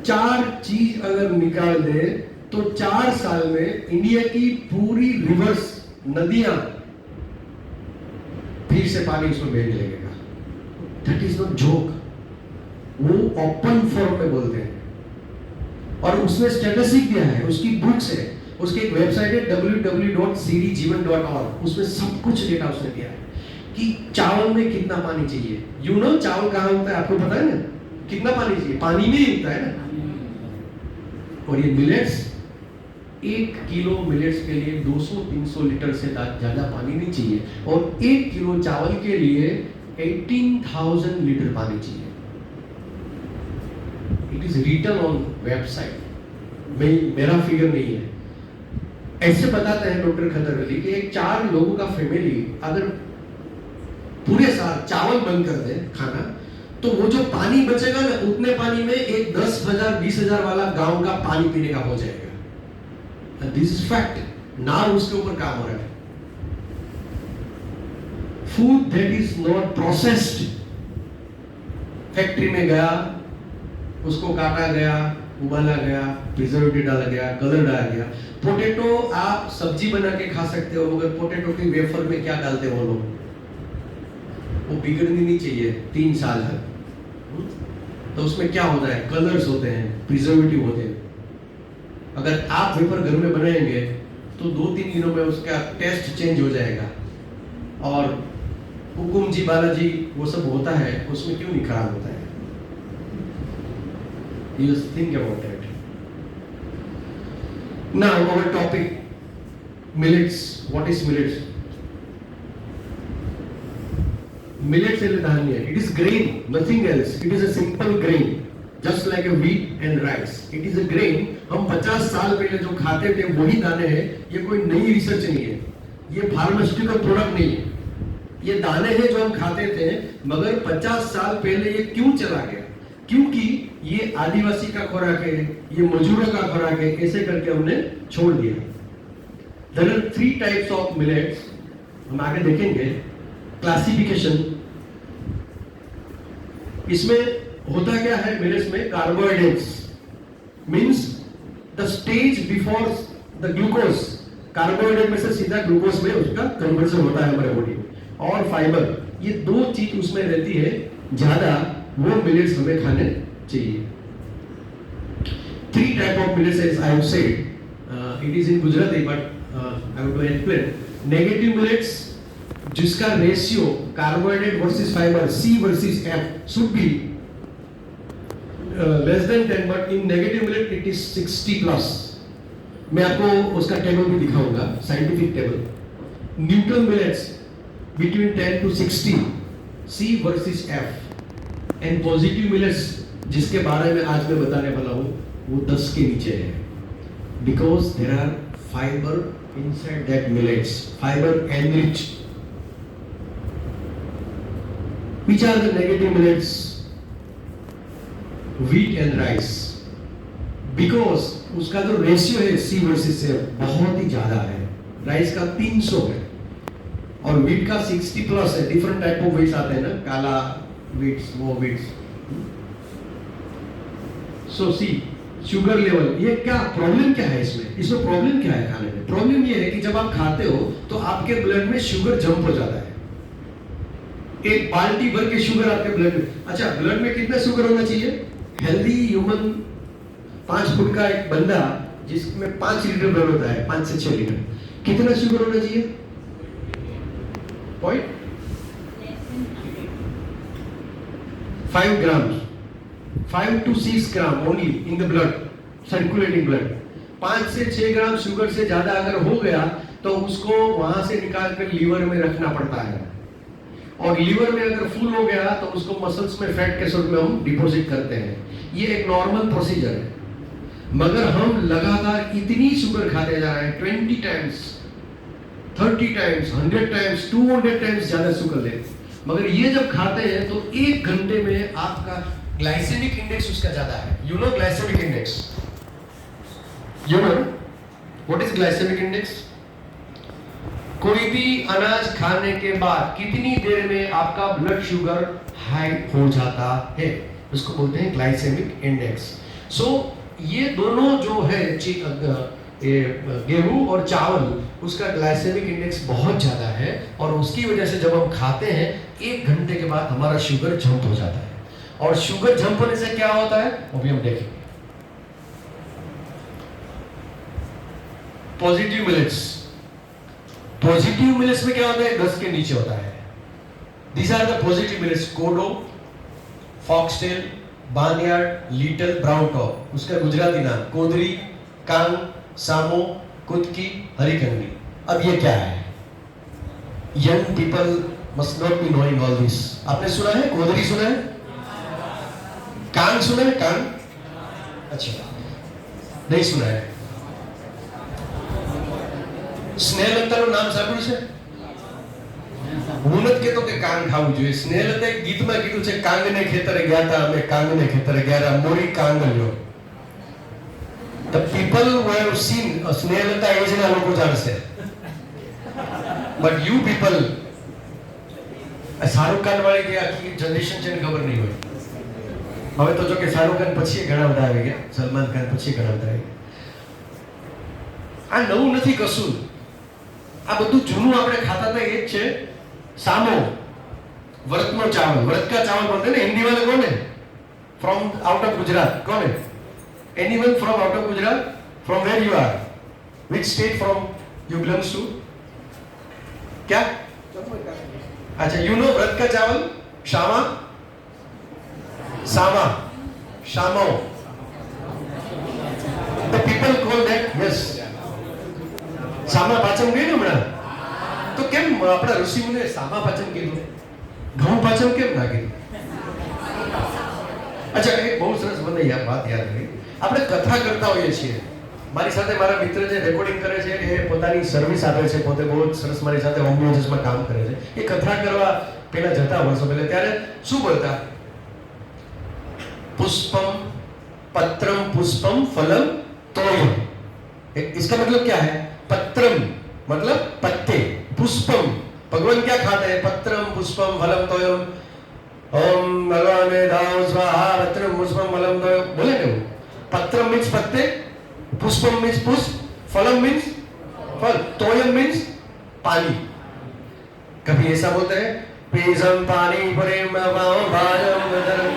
S2: 4 चीज अगर निकाल दे तो 4 साल में इंडिया की पूरी रिवर्स नदियां फिर से पानी उसमें बहने लगेगा। दैट इज नॉट जोक, वो ओपन फॉर्म में बोलते हैं। और उसमें स्टैटिस्टिक दिया है, उसकी बुक्स है, उसकी एक वेबसाइट है www.cdjivan.org, उसमें सब कुछ डेटा उसने दिया है कि चावल में कितना पानी चाहिए। यू नो चावल कहाँ उगता है? आपको पता है ना? कितना पानी चाहिए? पानी में ही उगता है ना। और ये मिलेट्स, 1 किलो मिलेट्स के लिए 200-300 लीटर से ज्यादा पानी नहीं चाहिए, और 1 किलो चावल के लिए 18,000 लीटर पानी चाहिए। It is written on website, मेरा फिगर नहीं है। ऐसे बताते हैं डॉक्टर खतरवली कि एक 4 लोगों का फैमिली अगर पूरे साल चावल बंद कर दे खाना, तो वो जो पानी बचेगा ना, उतने पानी में एक 10,000 20,000 वाला गांव का पानी पीने का हो जाएगा। दिस इज फैक्ट, ना उसके ऊपर काम हो रहा है। Food that is not processed, factory में गया, उसको काटा गया, उबाला गया, प्रिजर्वेटिव डाला गया, कलर डाला गया। पोटैटो आप सब्जी बना के खा सकते हो, मगर पोटैटो की वेफर में क्या डालते हो लोग? वो बिगड़नी नहीं चाहिए 3 साल तक। तो उसमें क्या होता है? कलर्स होते हैं, प्रिजर्वेटिव होते हैं। अगर आप वेफर घर में बनाएंगे तो 2-3 दिनों में उसका टेस्ट चेंज हो जाएगा। और हुकुम जी, बालाजी, वो सब होता है, उसमें क्यों नहीं खराब होता है? You just think about it. Now our topic, millets. What is millets? Millets is धान्य. It is grain, nothing else. It is a simple grain, just like a wheat and rice. It is a grain. हम 50 साल पहले जो खाते थे वही दाने हैं। ये कोई नई रिसर्च नहीं है, ये फार्मास्यूटिकल प्रोडक्ट नहीं है। ये दाने हैं जो हम खाते थे, मगर 50 साल पहले ये क्यों चला गया? क्योंकि ये आदिवासी का खुराक है, ये मजदूरों का खुराक है, ऐसे करके हमने छोड़ दिया। There are 3 types of millets. हम आगे देखेंगे क्लासिफिकेशन। इसमें होता क्या है मिलेट्स में? Carbohydrates means the stage before the glucose. Carbohydrate में से सीधा ग्लूकोज में उसका कन्वर्जन होता है हमारे बॉडी में। और फाइबर, ये 2 चीज उसमें रहती है ज्यादा, वो मिलेट्स हमें खाने चाहिए। 3 type of millets as I have said. It is in Gujarati, but I have to explain. Negative millets, जिसका ratio carbohydrate versus fibre, C versus F, should be less than 10, but in negative millet it is 60+. मैं आपको उसका टेबल भी दिखाऊंगा, scientific table. Neutral millets between 10 to 60, C versus F, and positive millets जिसके बारे में आज मैं बताने वाला हूं, वो 10 के नीचे है, because there are fibre inside that millets, fibre enriched. Which are the negative millets? Wheat and rice. Because उसका जो रेशियो है C वर्सेस F बहुत ही ज्यादा है। राइस का 300 है और व्हीट का 60+ है। डिफरेंट टाइप ऑफ व्हीट्स आते हैं ना, काला व्हीट्स, वो व्हीट्स। सो सी शुगर लेवल, ये क्या प्रॉब्लम क्या है इसमें? इसमें प्रॉब्लम क्या है खाने में? प्रॉब्लम ये है कि जब आप खाते हो तो आपके ब्लड में शुगर जंप हो जाता है। एक बाल्टी भर के शुगर आपके ब्लड में। अच्छा, ब्लड में कितना शुगर होना चाहिए? हेल्दी ह्यूमन 5 फुट का एक बंदा जिसमें 5 लीटर ब्लड होता है, 5 से 6 लीटर, कितना शुगर होना चाहिए? 5 grams, 5 to 6 grams only in the blood, circulating blood. 5 से 6 ग्राम शुगर से ज्यादा अगर हो गया तो उसको वहां से निकाल कर लीवर में रखना पड़ता है, और लीवर में अगर फुल हो गया तो उसको मसल्स में फैट के स्वरूप में हम डिपॉजिट करते हैं। ये एक नॉर्मल प्रोसीजर है। मगर हम लगातार इतनी शुगर खाते जा रहे हैं, 20 टाइम्स, 30 टाइम्स, 100 टाइम्स, 200 टाइम्स ज्यादा शुगर लेते, मगर ये जब खाते हैं तो 1 घंटे में आपका ग्लाइसेमिक इंडेक्स उसका ज्यादा है। You know glycaemic index, you know what is glycaemic index? कोई भी अनाज खाने के बाद कितनी देर में आपका ब्लड शुगर हाई हो जाता है, उसको बोलते हैं ग्लाइसेमिक इंडेक्स। सो ये दोनों जो है गेहूं और चावल, उसका ग्लाइसेमिक इंडेक्स बहुत ज्यादा है, और उसकी वजह से जब हम खाते हैं 1 घंटे के बाद हमारा शुगर जंप हो जाता है। और शुगर जंप होने से क्या होता है वो भी हम देखेंगे। पॉजिटिव मिलेट्स, पॉजिटिव मिलेट्स में क्या होता है, 10 के नीचे होता है। These are the positive millets, kodo, foxtail, barnyard, little brown top, उसका गुजराती नाम कोदरी, कांग, सामो, कुटकी, हरिकंदी। अब ये क्या है? Young people must not be knowing all this. आपने सुना है कोदरी, सुना है कांग, सुना है कांग? अच्छा, नहीं सुना है। સ્નેહલતાનું નામ સાંભળ્યું છે? હું નથી કહેતો કે કાંગ ખાવું જોઈએ. સ્નેહલતાએ ગીતમાં કીધું છે, કાંગને ખેતરે ગયા હતા અમે, કાંગને ખેતરે ગયા હતા, મોરી કાંગલ્યો. The people who have seen Snehlata એજના લોકો જાણશે, but you people, Shahrukh Khan વાળી જે આખી જનરેશન છે ને ખબર નહીં હોય. હવે તો જો કે શાહરુખ ખાન પછી ઘણા બધા આવી ગયા, સલમાન ખાન પછી ઘણા બધા આવી ગયા. આ નવું નથી કશું, આ બધું જૂનું આપણે ખાતા હતા એ જ છે. સામો, વ્રતનો ચાવલ, વ્રત કા ચાવલ બોલते हैं ना हिंदी वाले, कौन है फ्रॉम आउट ऑफ गुजरात? कौन है? Anyone from out of Gujarat? From where you are? Which state from you belongs to? क्या? अच्छा, यू नो व्रत का चावल, शामा, सामा, शामो, the people call that, yes. सामा पाचन गई ને હમણાં, તો કેમ આપણા ઋષિમુનિએ સામા પાચન કીધું, ઘઉં પાચન કેમ ના કીધું? અચ્છા, એક બહુ સરસ મને વાત યાદ રહી. આપણે કથા કરતા હોઈએ છીએ. મારી સાથે મારા મિત્ર જે રેકોર્ડિંગ કરે છે એ પોતાની સર્વિસ આપે છે, પોતે બહુ સરસ મારી સાથે હોમિયોપેથીમાં કામ કરે છે. એ કથા કરવા પહેલા જતા વર્ષો પહેલા, ત્યારે શું બોલતા? पुष्पम पत्रम पुष्पम फलम तोयम. इसका मतलब क्या है? पत्रम मतलब पत्ते, पुष्पम भगवान क्या खाते हैं? पत्रम पुष्पम फलम तोयम. ओम भगवान दाव स्वाहा, पत्रम पुष्पम फलम तोयम बोलेंगे वो. पत्रम मीन्स पत्ते, पुष्पम मीन्स पुष्प, फलम मीन्स फल, तोयम मीन्स पानी. कभी ऐसा बोलते हैं, पीसम पानी प्रेम भाजम वदरम.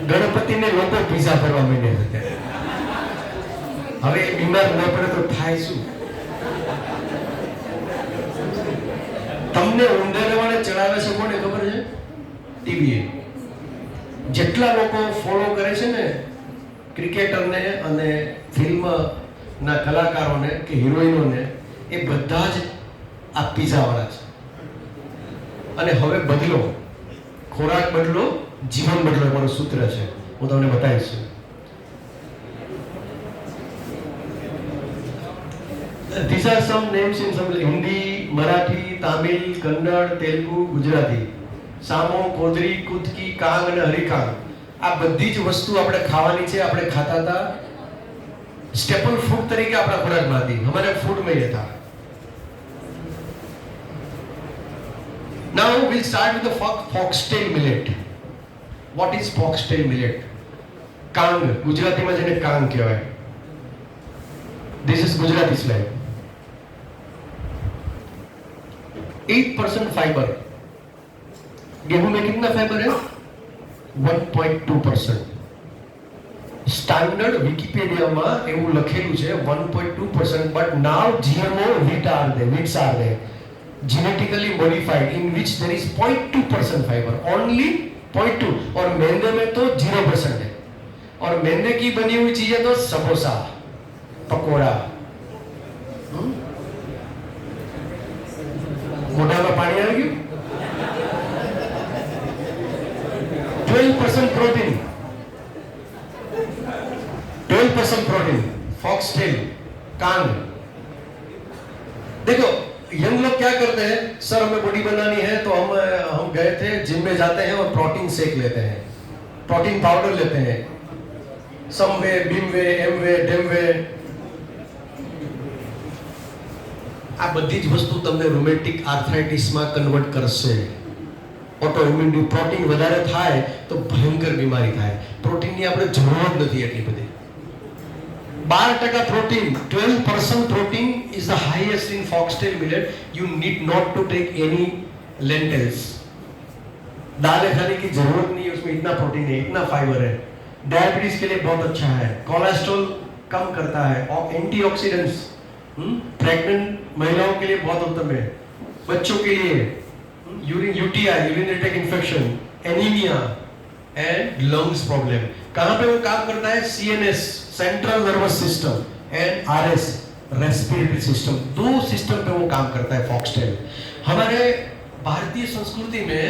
S2: ગણપતિને લોકો પીઝા કરવા માંડ્યા હતા. હવે બીમાર ન પડે તો થાય શું? તમને ઉંદરવાળે ચડાવે છે કોને ખબર છે? ટીવીએ. જેટલા લોકો ફોલો કરે છે ને ક્રિકેટરને અને ફિલ્મના કલાકારોને કે હિરોઈનોને, એ બધા જ આ પીઝાવાળા છે. અને હવે બદલો, ખોરાક બદલો, જીવન બદલો, એનું સૂત્ર છે. હું તમને બતાવીશ. These are some names in some Hindi, Marathi, Tamil, Kannada, Telugu, Gujarati. સામો, કોદરી, કુદકી, કાંગ અને હરિકાંગ. આ બધી જ વસ્તુ આપણે ખાવાની છે. આપણે ખાતા હતા, સ્ટેપલ ફૂડ તરીકે આપણા ખોરાકમાં હતી. हमारे फूड में ये था. Now we'll start with the foxtail millet. What is foxtail millet? Kang, ગુજરાતીમાં જેને કાંગ કહેવાય. This is Gujarati slang. 8% fibre. गेहूं में कितना फाइबर है? 1.2%. स्टैंडर्ड विकिपीडिया में એવું લખેલું છે 1.2%, but now GMO wheats are there genetically modified in which there is 0.2% fiber. Only 0.2, और मैदे में तो 0% है। और मैदे की बनी हुई चीजें तो समोसा, पकोड़ा, मोटा में पानी आ गયું। 12% प्रोटीन, 12% प्रोटीन, फॉक्सटेल, कांग। देखो यंग लोग क्या करते हैं, सर हमें बॉडी बनानी है तो हम गए थे जिम में जाते हैं और प्रोटीन शेक लेते हैं, प्रोटीन पाउडर लेते हैं, समवे, बीमवे, एमवे, डेमवे। આ બધી જ વસ્તુ તમને રૂમેટિક આર્થરાઇટિસમાં કન્વર્ટ કરશે। ઓટોઇમ્યુનિટી, પ્રોટીન વધારે થાય તો ભયંકર બીમારી થાય। પ્રોટીનની આપણે જરૂર જ નથી એટલી બધી। 12% protein, 12% protein is the highest in foxtail millet. You need not to take any lentils. दाल खाने की जरूरत नहीं है, उसमें इतना प्रोटीन है, इतना फाइबर है। डायबिटीज के लिए बहुत अच्छा है, कोलेस्ट्रॉल कम करता है, और एंटीऑक्सीडेंट्स प्रेग्नेंट महिलाओं के लिए बहुत उत्तम है, बच्चों के लिए urine UTI, urinary infection, anaemia and lungs problem. कहाँ पे वो काम करता है? CNS, central nervous system, and RS, respiratory system, 2 system पे वो काम करता है फॉक्सटेल। हमारे भारतीय संस्कृति में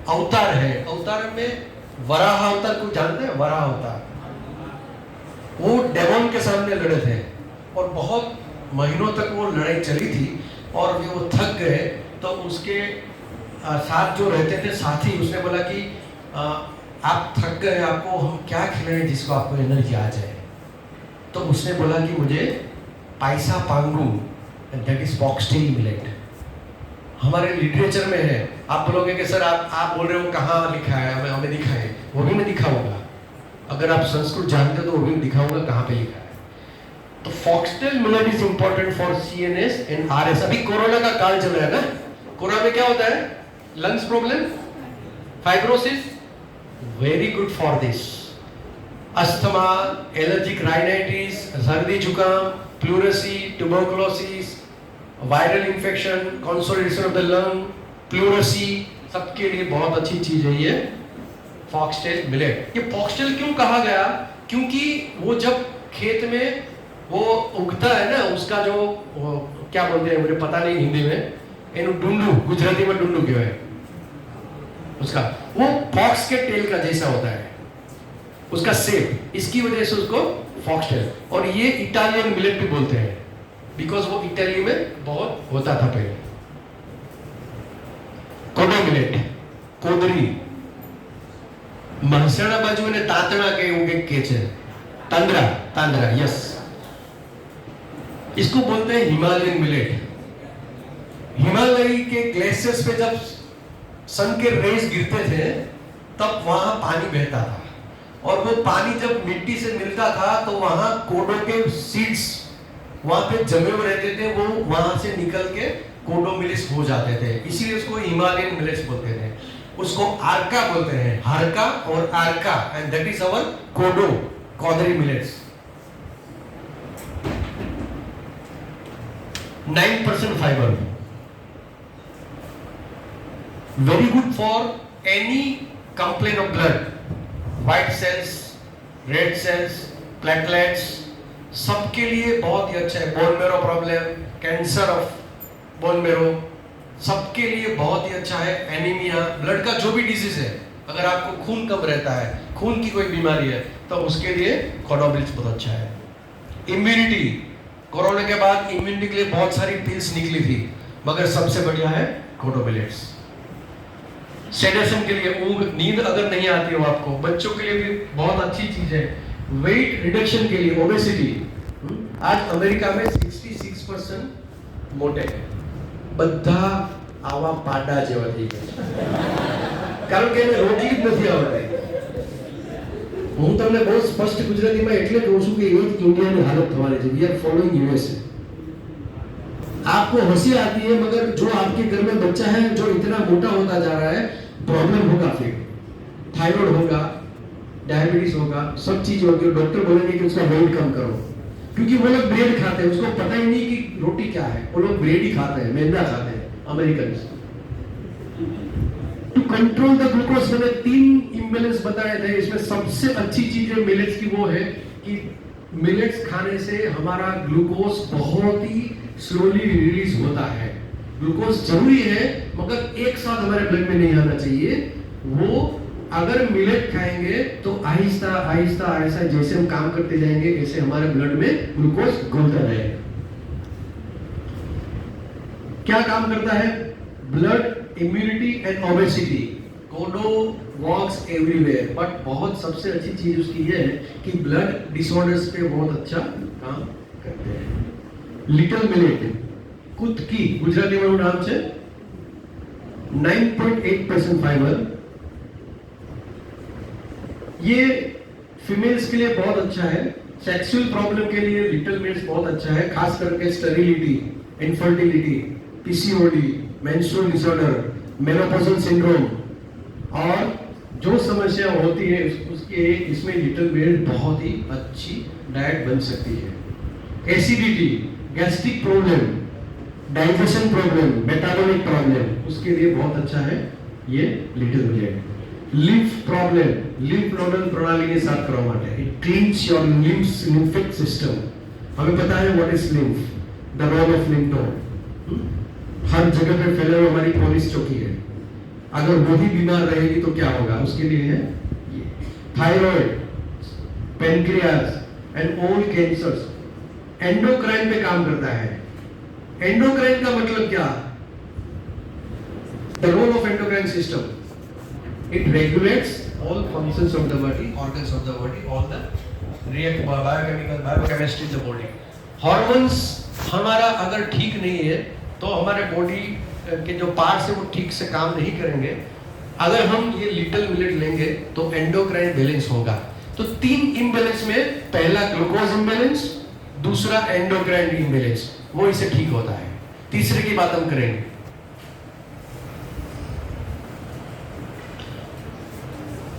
S2: अवतार है, अवतार में वराह अवतार को जानते हैं? वराह अवतार, वो डेमोन के सामने लड़े थे और बहुत महीनों तक वो लड़ाई चली थी, और वो थक गए तो उसके साथ जो रहते थे साथी, उसने बोला कि आप थक गए, आपको हम क्या खिलाएं जिसको आपको एनर्जी आ जाए? तो उसने बोला कि मुझे पैसा पांगू, दैट इज फॉक्सटेल मिलेट। हमारे लिटरेचर में है। आप बोलोगे कि सर आप बोल रहे हो कहाँ लिखा है, हमें दिखाएं, वो भी मैं दिखाऊंगा। अगर आप संस्कृत जानते हो तो वो भी दिखाऊंगा कहाँ पे लिखा है। तो foxtail millet is important for CNS and RS. अभी कोरोना का काल चल रहा है ना, कोरोना में क्या होता है? Lungs problem, fibrosis, very good for this. Asthma, allergic rhinitis, सर्दी जुकाम, pleurisy, tuberculosis, viral infection, consolidation of the lung, pleurisy, सबके लिए बहुत अच्छी चीज है ये फॉक्सटेल मिलेट। ये फॉक्सटेल क्यों कहा गया? क्योंकि वो जब खेत में वो उगता है ना, उसका जो क्या बोलते हैं मुझे पता नहीं हिंदी में, एनु डुंडू, गुजराती में डुंडू क्या है उसका, वो फॉक्स के टेल का जैसा होता है उसका शेप, इसकी वजह से उसको फॉक्सटेल। और ये इटालियन मिलेट भी बोलते हैं, बिकॉज वो इटली में बहुत होता था पहले। कोडो मिलेट, कोदरी, મહેસાણા બાજુ એને તાંતણા કે એવું કંઈક કે છે, તાંદરા, તાંદરા, यस। इसको बोलते हैं हिमालयन मिलेट। हिमालय के ग्लेशियर्स पे जब सन के रेज गिरते थे तब वहां पानी बहता था, और वो पानी जब मिट्टी से मिलता था तो वहां कोडो के सीड्स वहां पे जमे हुए रहते थे, वो वहां से निकल के कोडो मिलेट्स हो जाते थे, इसीलिए उसको हिमालयन मिलेट्स बोलते थे। उसको आर्का बोलते हैं, हारका और आर्का, and that is our kodo, kodri millets. 9% fibre, very good for any complain of blood, white cells, red cells, platelets, सबके लिए बहुत ही अच्छा है। Bone marrow problem, cancer of bone marrow, सबके लिए बहुत ही अच्छा है। एनीमिया, ब्लड का जो भी डिजीज है, अगर आपको खून कम रहता है, खून की कोई बीमारी है, तो उसके लिए कोडो मिलेट्स बहुत अच्छा है। इम्यूनिटी, कोरोना के बाद इम्यूनिटी के लिए बहुत सारी पिल्स निकली थी, मगर सबसे बढ़िया है कोडो मिलेट्स। सेडेशन के लिए, ऊंघ, नींद अगर नहीं आती हो आपको, बच्चों के लिए भी बहुत अच्छी चीज है। वेट रिडक्शन के लिए, ओबेसिटी, आज अमेरिका में 66% मोटे हैं, બધા આવા પાડા જેવા થઈ ગયા, કારણ કે એને રોટલી જ નથી આવડતી। હું તમને બહુ સ્પષ્ટ ગુજરાતીમાં એટલે કહું છું કે એક ઇન્ડિયાની હાલત થવાની છે। We are following USA. आपको हंसी आती है, मगर जो आपके घर में बच्चा है जो इतना मोटा होता जा रहा है, प्रॉब्लम होगा, फिर थायराइड होगा, डायबिटीज होगा, सब चीज होगी। डॉक्टर बोलेंगे कि उसका वेट कम करो, क्योंकि वो लोग ब्रेड खाते हैं, उसको पता ही नहीं कि रोटी क्या है, वो लोग ब्रेड ही खाते हैं, मैदा खाते हैं, American.
S3: To control the glucose मैंने 3 इम्बेलेंस बताए थे। इसमें सबसे अच्छी चीज है मिलेट्स की, वो है कि मिलेट्स खाने से हमारा ग्लूकोज बहुत ही स्लोली रिलीज होता है। ग्लूकोज जरूरी है मगर एक साथ हमारे ब्लड में नहीं आना चाहिए। वो अगर मिलेट खाएंगे तो आहिस्ता आहिस्ता आहिस्ता जैसे हम काम करते जाएंगे ऐसे हमारे ब्लड में ग्लूकोज घुलता रहेगा। क्या काम करता है? Blood immunity and obesity. Kodo works everywhere, but बहुत सबसे अच्छी चीज उसकी ये है कि ब्लड डिसऑर्डर्स पे बहुत अच्छा काम करते हैं। लिटिल मिलेट कुटकी गुजराती में नाम છે 9.8% फाइबर। ये फीमेल्स के लिए बहुत अच्छा है। सेक्सुअल प्रॉब्लम के लिए लिटिल मिलेट्स बहुत अच्छा है, खास करके sterility, infertility, PCOD, menstrual disorder, menopausal syndrome और जो समस्या होती है उसके इसमें लिटिल मिलेट बहुत ही अच्छी डाइट बन सकती है। Acidity, gastric problem, digestion problem, metabolic problem, उसके लिए बहुत अच्छा है ये little millet. Lymph problem, lymph nodal प्रणाली ने साफ કરવા માટે it cleans your lymphs, lymphic system. हमें पता है what is lymph, the role of lymph node. हर जगह पे फैले हुए हमारी पुलिस चौकी है, अगर वो भी बीमार रहेगी तो क्या होगा, उसके लिए है ये। Thyroid, pancreas and all cancers endocrine पे काम करता है। एंडोक्राइन का मतलब क्या? The role of endocrine system, it regulates all functions of the body, organs of the body, all the biochemical biochemistry of the body. Hormones हमारा अगर ठीक नहीं है तो हमारे बॉडी के जो पार्ट्स है वो ठीक से काम नहीं करेंगे। अगर हम ये लिटिल मिलेट लेंगे तो एंडोक्राइन बैलेंस होगा। तो 3 इम्बैलेंस में पहला ग्लूकोज इम्बैलेंस, दूसरा एंडोक्राइन इम्बैलेंस, वो इससे ठीक होता है। तीसरे की बात हम करेंगे।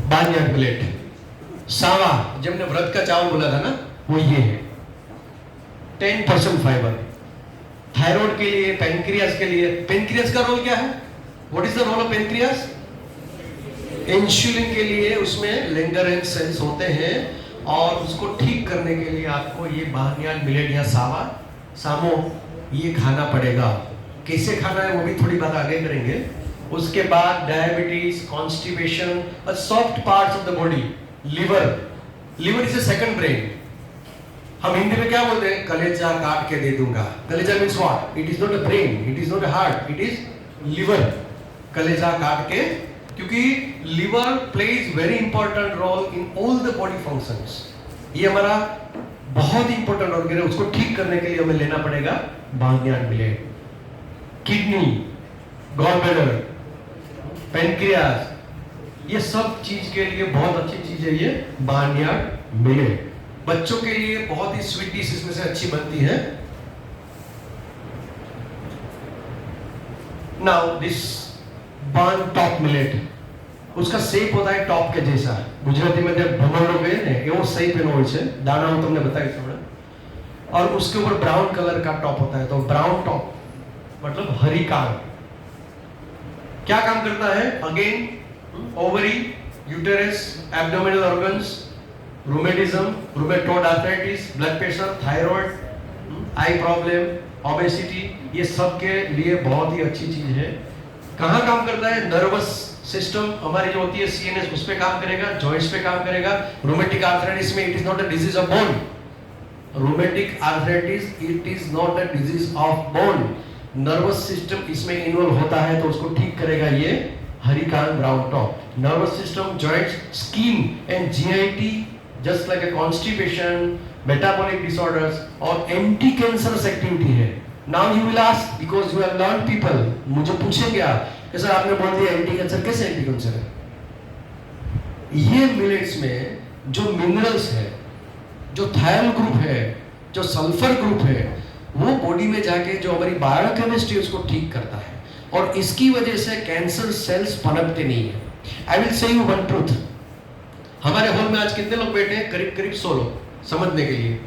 S3: बार्नयार्ड मिलेट, सावा, जब हमने व्रत का चावल बोला था ना, वो ये है। 10% फाइबर, थायराइड के लिए, पेनक्रियास के लिए। पेनक्रियास का रोल क्या है? What is the role of pancreas? Insulin के लिए उसमें लैंगरहैंस सेल्स होते हैं और उसको ठीक करने के लिए आपको ये बार्नयार्ड मिलेट या सामो ये खाना पड़ेगा। कैसे खाना है वो भी थोड़ी बात आगे करेंगे। उसके बाद डायबिटीज, कॉन्स्टिपेशन और soft parts of the body, liver. Liver is a second brain. हम हिंदी में क्या बोलते हैं? कलेजा काट के दे दूंगा। कलेजा means what? It is not a brain, it is not a heart, it is liver. कलेजा काट के, क्योंकि liver plays very important role in all the body functions. ये हमारा बहुत ही इंपॉर्टेंट ऑर्गन है, उसको ठीक करने के लिए हमें लेना पड़ेगा barnyard millet. Kidney, gall bladder, pancreas, ये सब चीज के लिए बहुत अच्छी चीज है ये बार्नयार्ड मिलेट। बच्चों के लिए बहुत ही स्वीट डिश इसमें से अच्छी बनती है। नाउ दिस बार्न टॉप मिलेट, उसका शेप होता है टॉप के जैसा। गुजराती में जब भमरडो કહે ને એવો शेप એનો હોય છે, દાણા હું તમને બતાવીશ હમણાં। और उसके ऊपर ब्राउन कलर का टॉप होता है, तो ब्राउन टॉप मतलब हरी काल। क्या काम करता है? Again ovary, uterus, abdominal organs, rheumatism, rheumatoid arthritis, blood pressure, thyroid, eye problem, obesity, ये सब के लिए बहुत ही अच्छी चीज है। कहाँ काम करता है? नर्वस सिस्टम हमारी जो होती है सीएनएस, उस पे काम करेगा, जॉइंट्स पे काम करेगा। रूमेटिक आर्थराइटिस में it is not a disease of bone. Rheumatic arthritis it is not a disease of bone. Nervous system इसमें इन्वॉल्व होता है तो उसको ठीक करेगा ये हरिकान brown top. Nervous system, joints, skin and GIT, just like a constipation, metabolic disorders और एंटी कैंसरस एक्टिविटी है। Now you will ask, because you have learn people, मुझे पूछेंगे आप कि सर आपने बोल दिया एंटी कैंसर, कैसे एंटी कैंसर है? ये मिलेट्स में जो मिनरल्स है, जो थायल ग्रुप है, जो सल्फर ग्रुप है, वो बॉडी में जाके जो हमारी बायोकेमिस्ट्री उसको ठीक करता है और इसकी वजह से कैंसर सेल्स पनपते नहीं है। I will say you one truth. हमारे हॉल में आज कितने लोग बैठे हैं? करीब करीब 100 लोग, समझने के लिए।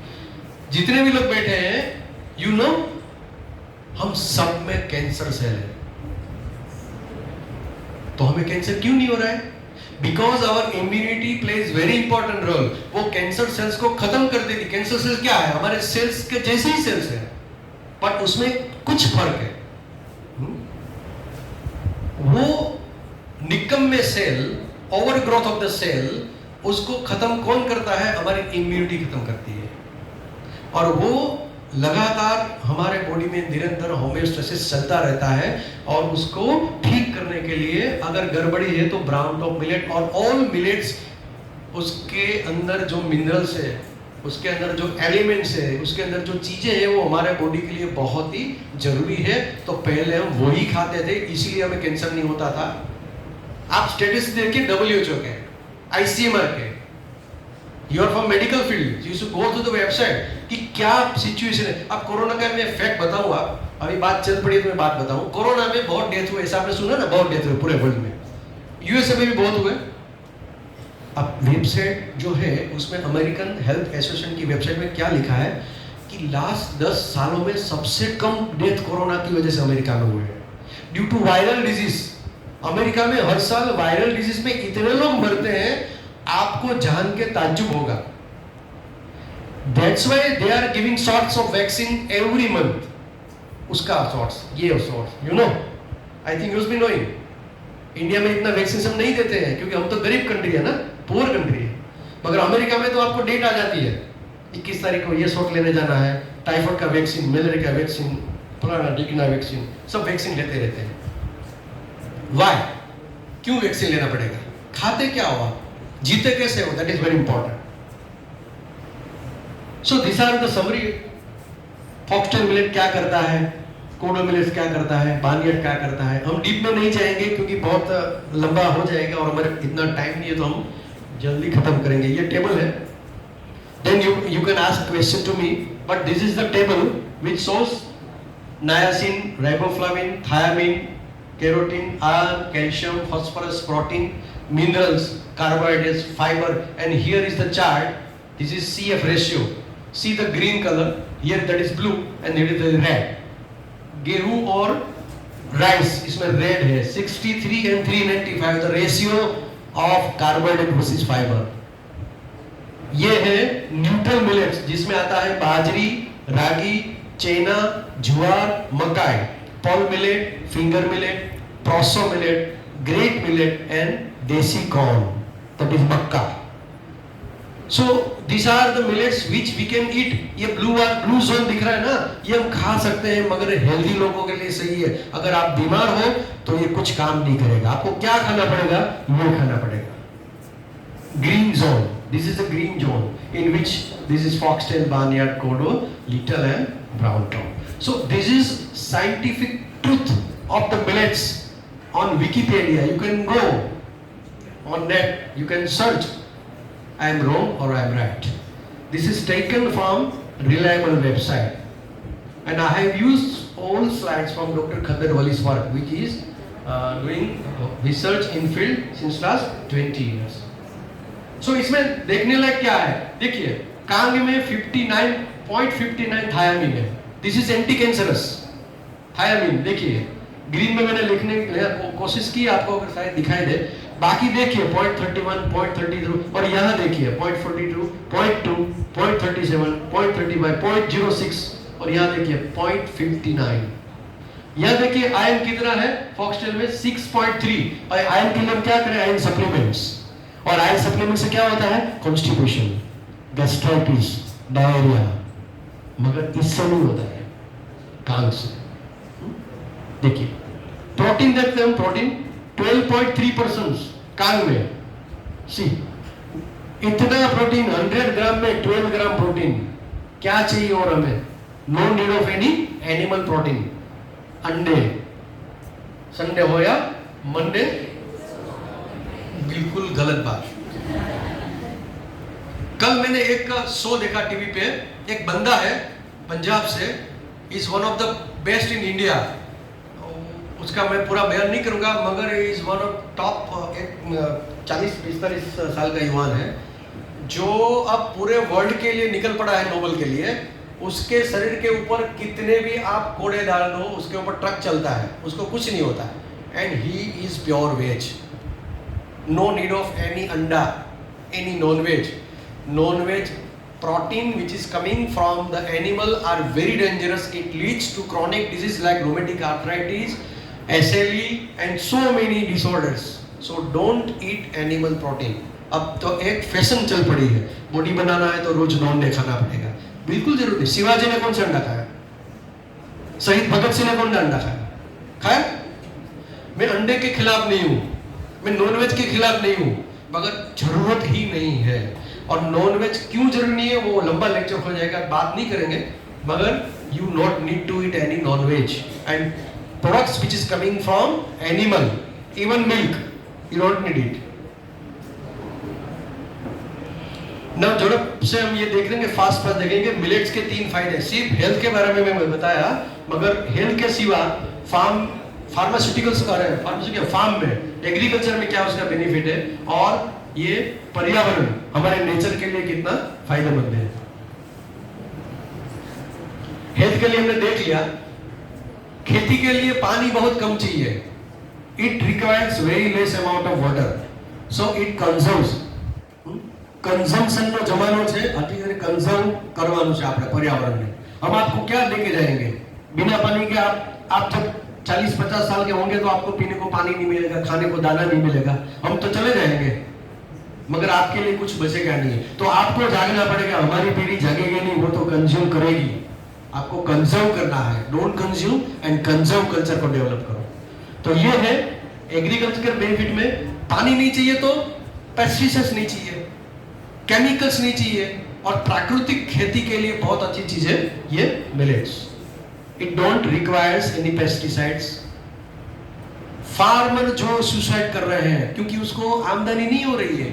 S3: जितने भी लोग बैठे हैं, यू नो, हम सब में कैंसर सेल है।
S2: तो हमें कैंसर क्यों नहीं हो रहा है? Because our immunity plays very important role. वो कैंसर सेल्स को खत्म कर देती। कैंसर सेल्स क्या है? हमारे सेल्स के जैसे ही सेल्स है, पर उसमें कुछ फर्क है। वो निकम्मे cell, over growth of the cell, उसको खत्म कौन करता है? हमारी इम्यूनिटी खत्म करती है। और वो लगातार हमारे बॉडी में निरंतर होम्योस्टेसिस चलता रहता है, और उसको ठीक करने के लिए अगर गड़बड़ी है तो ब्राउन टॉप मिलेट और ऑल मिलेट्स, उसके अंदर जो मिनरल्स है, उसके अंदर जो एलिमेंट्स है, उसके अंदर जो चीजें हैं, वो हमारे बॉडी के लिए बहुत ही जरूरी है। तो पहले हम वही खाते थे, इसीलिए हमें कैंसर नहीं होता था। आप स्टेटस देखिए WHO के, ICMR के, you are from medical field, you should go to the website कि क्या सिचुएशन है। अब कोरोना का मैं फैक्ट बताऊं, आप अभी बात चल पड़ी तो मैं बात बताऊं। कोरोना में बहुत डेथ हुए, ऐसा आपने सुना ना? बहुत डेथ हुए पूरे वर्ल्ड में, यूएसए में भी बहुत हुए। अब वेबसाइट जो है उसमें अमेरिकन हेल्थ एसोसिएशन की वेबसाइट में क्या लिखा है कि लास्ट 10 सालों में सबसे कम डेथ कोरोना की वजह से अमेरिका में हुए हैं, due to viral disease. America में हर साल वायरल डिजीज में इतने लोग मरते हैं, आपको जान के ताज्जुब होगा। That's why they are giving shots of vaccine every month. उसका shots, ये shots, you know? I think you must be knowing. India में इतना वैक्सीन हम नहीं देते हैं क्योंकि हम तो गरीब कंट्री है ना, पुअर कंट्री है। मगर अमेरिका में तो आपको डेट आ जाती है, 21 तारीख को ये शॉट लेने जाना है, टाइफाइड का वैक्सीन, मलेरिया का वैक्सीन, फलाना ढिकना वैक्सीन, सब वैक्सीन लेते रहते हैं। Why? क्यों वैक्सीन लेना पड़ेगा? खाते क्या हो आप? जीते कैसे हो? That is very important. So these are the summary. Foxtail millet क्या करता है, कोडो मिलेट क्या करता है, बार्नयार्ड क्या करता है। हम डीप में नहीं जाएंगे क्योंकि बहुत लंबा हो जाएगा और हमारे इतना टाइम नहीं है, तो हम जल्दी खत्म करेंगे। ये टेबल है, then you can ask question to me, but this is the table which shows niacin, riboflavin, thiamine, keratin, iron, calcium, phosphorus, protein, minerals, carbohydrates, fiber, and here is the chart. This is CF ratio. See the green color here, that is blue, and here is the red. गेहूं और राइस इसमें रेड है, 63 and 395 the ratio of carbohydrate versus fiber. ये है न्यूट्रल मिलेट्स जिसमें आता है बाजरी, रागी, chena, jowar, makai, pearl millet, finger millet, proso millet, great millet and desi corn, that is makka. So these are the millets which we can eat. ये blue zone दिख रहा है ना, ये हम खा सकते हैं, मगर हेल्दी लोगों के लिए सही है। अगर आप बीमार हो तो ये कुछ काम नहीं करेगा। आपको क्या खाना पड़ेगा? ये खाना पड़ेगा। Green zone, this is the green zone in which this is foxtail, barnyard, kodo, little and brown top. So this is scientific truth of the millets on Wikipedia. You can go on net, you can search. I am wrong or I am right. This is taken from reliable website, and I have used all slides from Dr. Khader Wali's work, which is doing research in field since last 20 years. So इसमें देखने लायक क्या है? देखिए, कांग में 59.59 थायामीन है. This is anti-cancerous thiamine. देखिए, ग्रीन में मैंने लिखने की कोशिश की, आपको अगर शायद दिखाई दे. बाकी देखिए 0.31, 0.32 और यहाँ देखिए 0.42, 0.2, 0.37, 0.35, 0.06 और यहाँ देखिए 0.59. यहाँ देखिए आयरन कितना है फॉक्सटेल में? 6.3. और आयरन के लिए हम क्या करें? Iron supplements. और आयरन सप्लीमेंट से क्या होता है? Constipation, gastritis, diarrhoea. मगर इससे नहीं होता है, कांग से. देखिए प्रोटीन देखते हैं हम. प्रोटीन 12.3% कांग में. सी इतना प्रोटीन 100 ग्राम में 12 ग्राम प्रोटीन. क्या चाहिए और हमें? No need of any animal protein. अंडे, संडे हो या मंडे, बिल्कुल गलत बात. कल मैंने एक शो देखा टीवी पे. एक बंदा है पंजाब से, is one of the best in India. उसका मैं पूरा बयान नहीं करूंगा, मगर इज वन ऑफ टॉप. एक 40-45 साल का युवान है जो अब पूरे वर्ल्ड के लिए निकल पड़ा है, नोबेल के लिए. उसके शरीर के ऊपर कितने भी आप कोड़े डाल दो, उसके ऊपर ट्रक चलता है, उसको कुछ नहीं होता है. and he is pure veg. No need of any anda, any non-veg. Non-veg protein which is coming from the animal are very dangerous. It leads to chronic disease like rheumatoid arthritis, SLE and so many disorders. So don't eat animal protein. अब तो एक फैशन चल पड़ी है, बॉडी बनाना है तो रोज नॉन वेज खाना पड़ेगा. बिल्कुल जरूरी. शिवाजी ने कौन सा अंडा खाया? शहीद भगत सिंह ने कौन सा अंडा खाया? खाया? मैं अंडे के खिलाफ नहीं हूँ, मैं नॉनवेज के खिलाफ नहीं हूँ, मगर जरूरत ही नहीं है. और नॉनवेज क्यों जरूरी नहीं है वो लंबा लेक्चर हो जाएगा, बात नहीं करेंगे. मगर you not need to eat any nonveg and products which is coming from animal, even milk, you don't need it. ना झड़प से हम ये देख लेंगे, फास्ट देखेंगे मिलेट्स के 3 फायदे. सिर्फ हेल्थ के बारे में मैं बताया, मगर हेल्थ के सिवा फार्मास्यूटिकल्स का है, फार्म में एग्रीकल्चर में क्या उसका बेनिफिट है, और ये पर्यावरण हमारे नेचर के लिए कितना फायदेमंद है. हेल्थ के लिए हमने देख लिया. खेती के लिए पानी बहुत कम चाहिए. It requires very less amount of water, so it conserves. Consumption નો જમાનો છે, અત્યારે कंजर्व કરવાનું છે આપણે पर्यावरण ने. हम आपको क्या लेके जाएंगे बिना पानी के? आप जब 40-50 साल के होंगे तो आपको पीने को पानी नहीं मिलेगा, खाने को दाना नहीं मिलेगा, हम तो चले जाएंगे, मगर आपके लिए कुछ बचेगा नहीं. तो आपको जागना पड़ेगा. हमारी पीढ़ी जागेगी नहीं, वो तो कंज्यूम करेगी. आपको कंजर्व करना है. Don't consume and conserve culture को डेवलप करो. तो ये है एग्रीकल्चर के बेनिफिट में. पानी नहीं चाहिए तो पेस्टिसाइड्स नहीं चाहिए, केमिकल्स नहीं चाहिए, और प्राकृतिक खेती के लिए बहुत अच्छी चीज है ये millets. It don't requires any pesticides. Farmer जो सुसाइड कर रहे हैं क्योंकि उसको आमदनी नहीं हो रही है,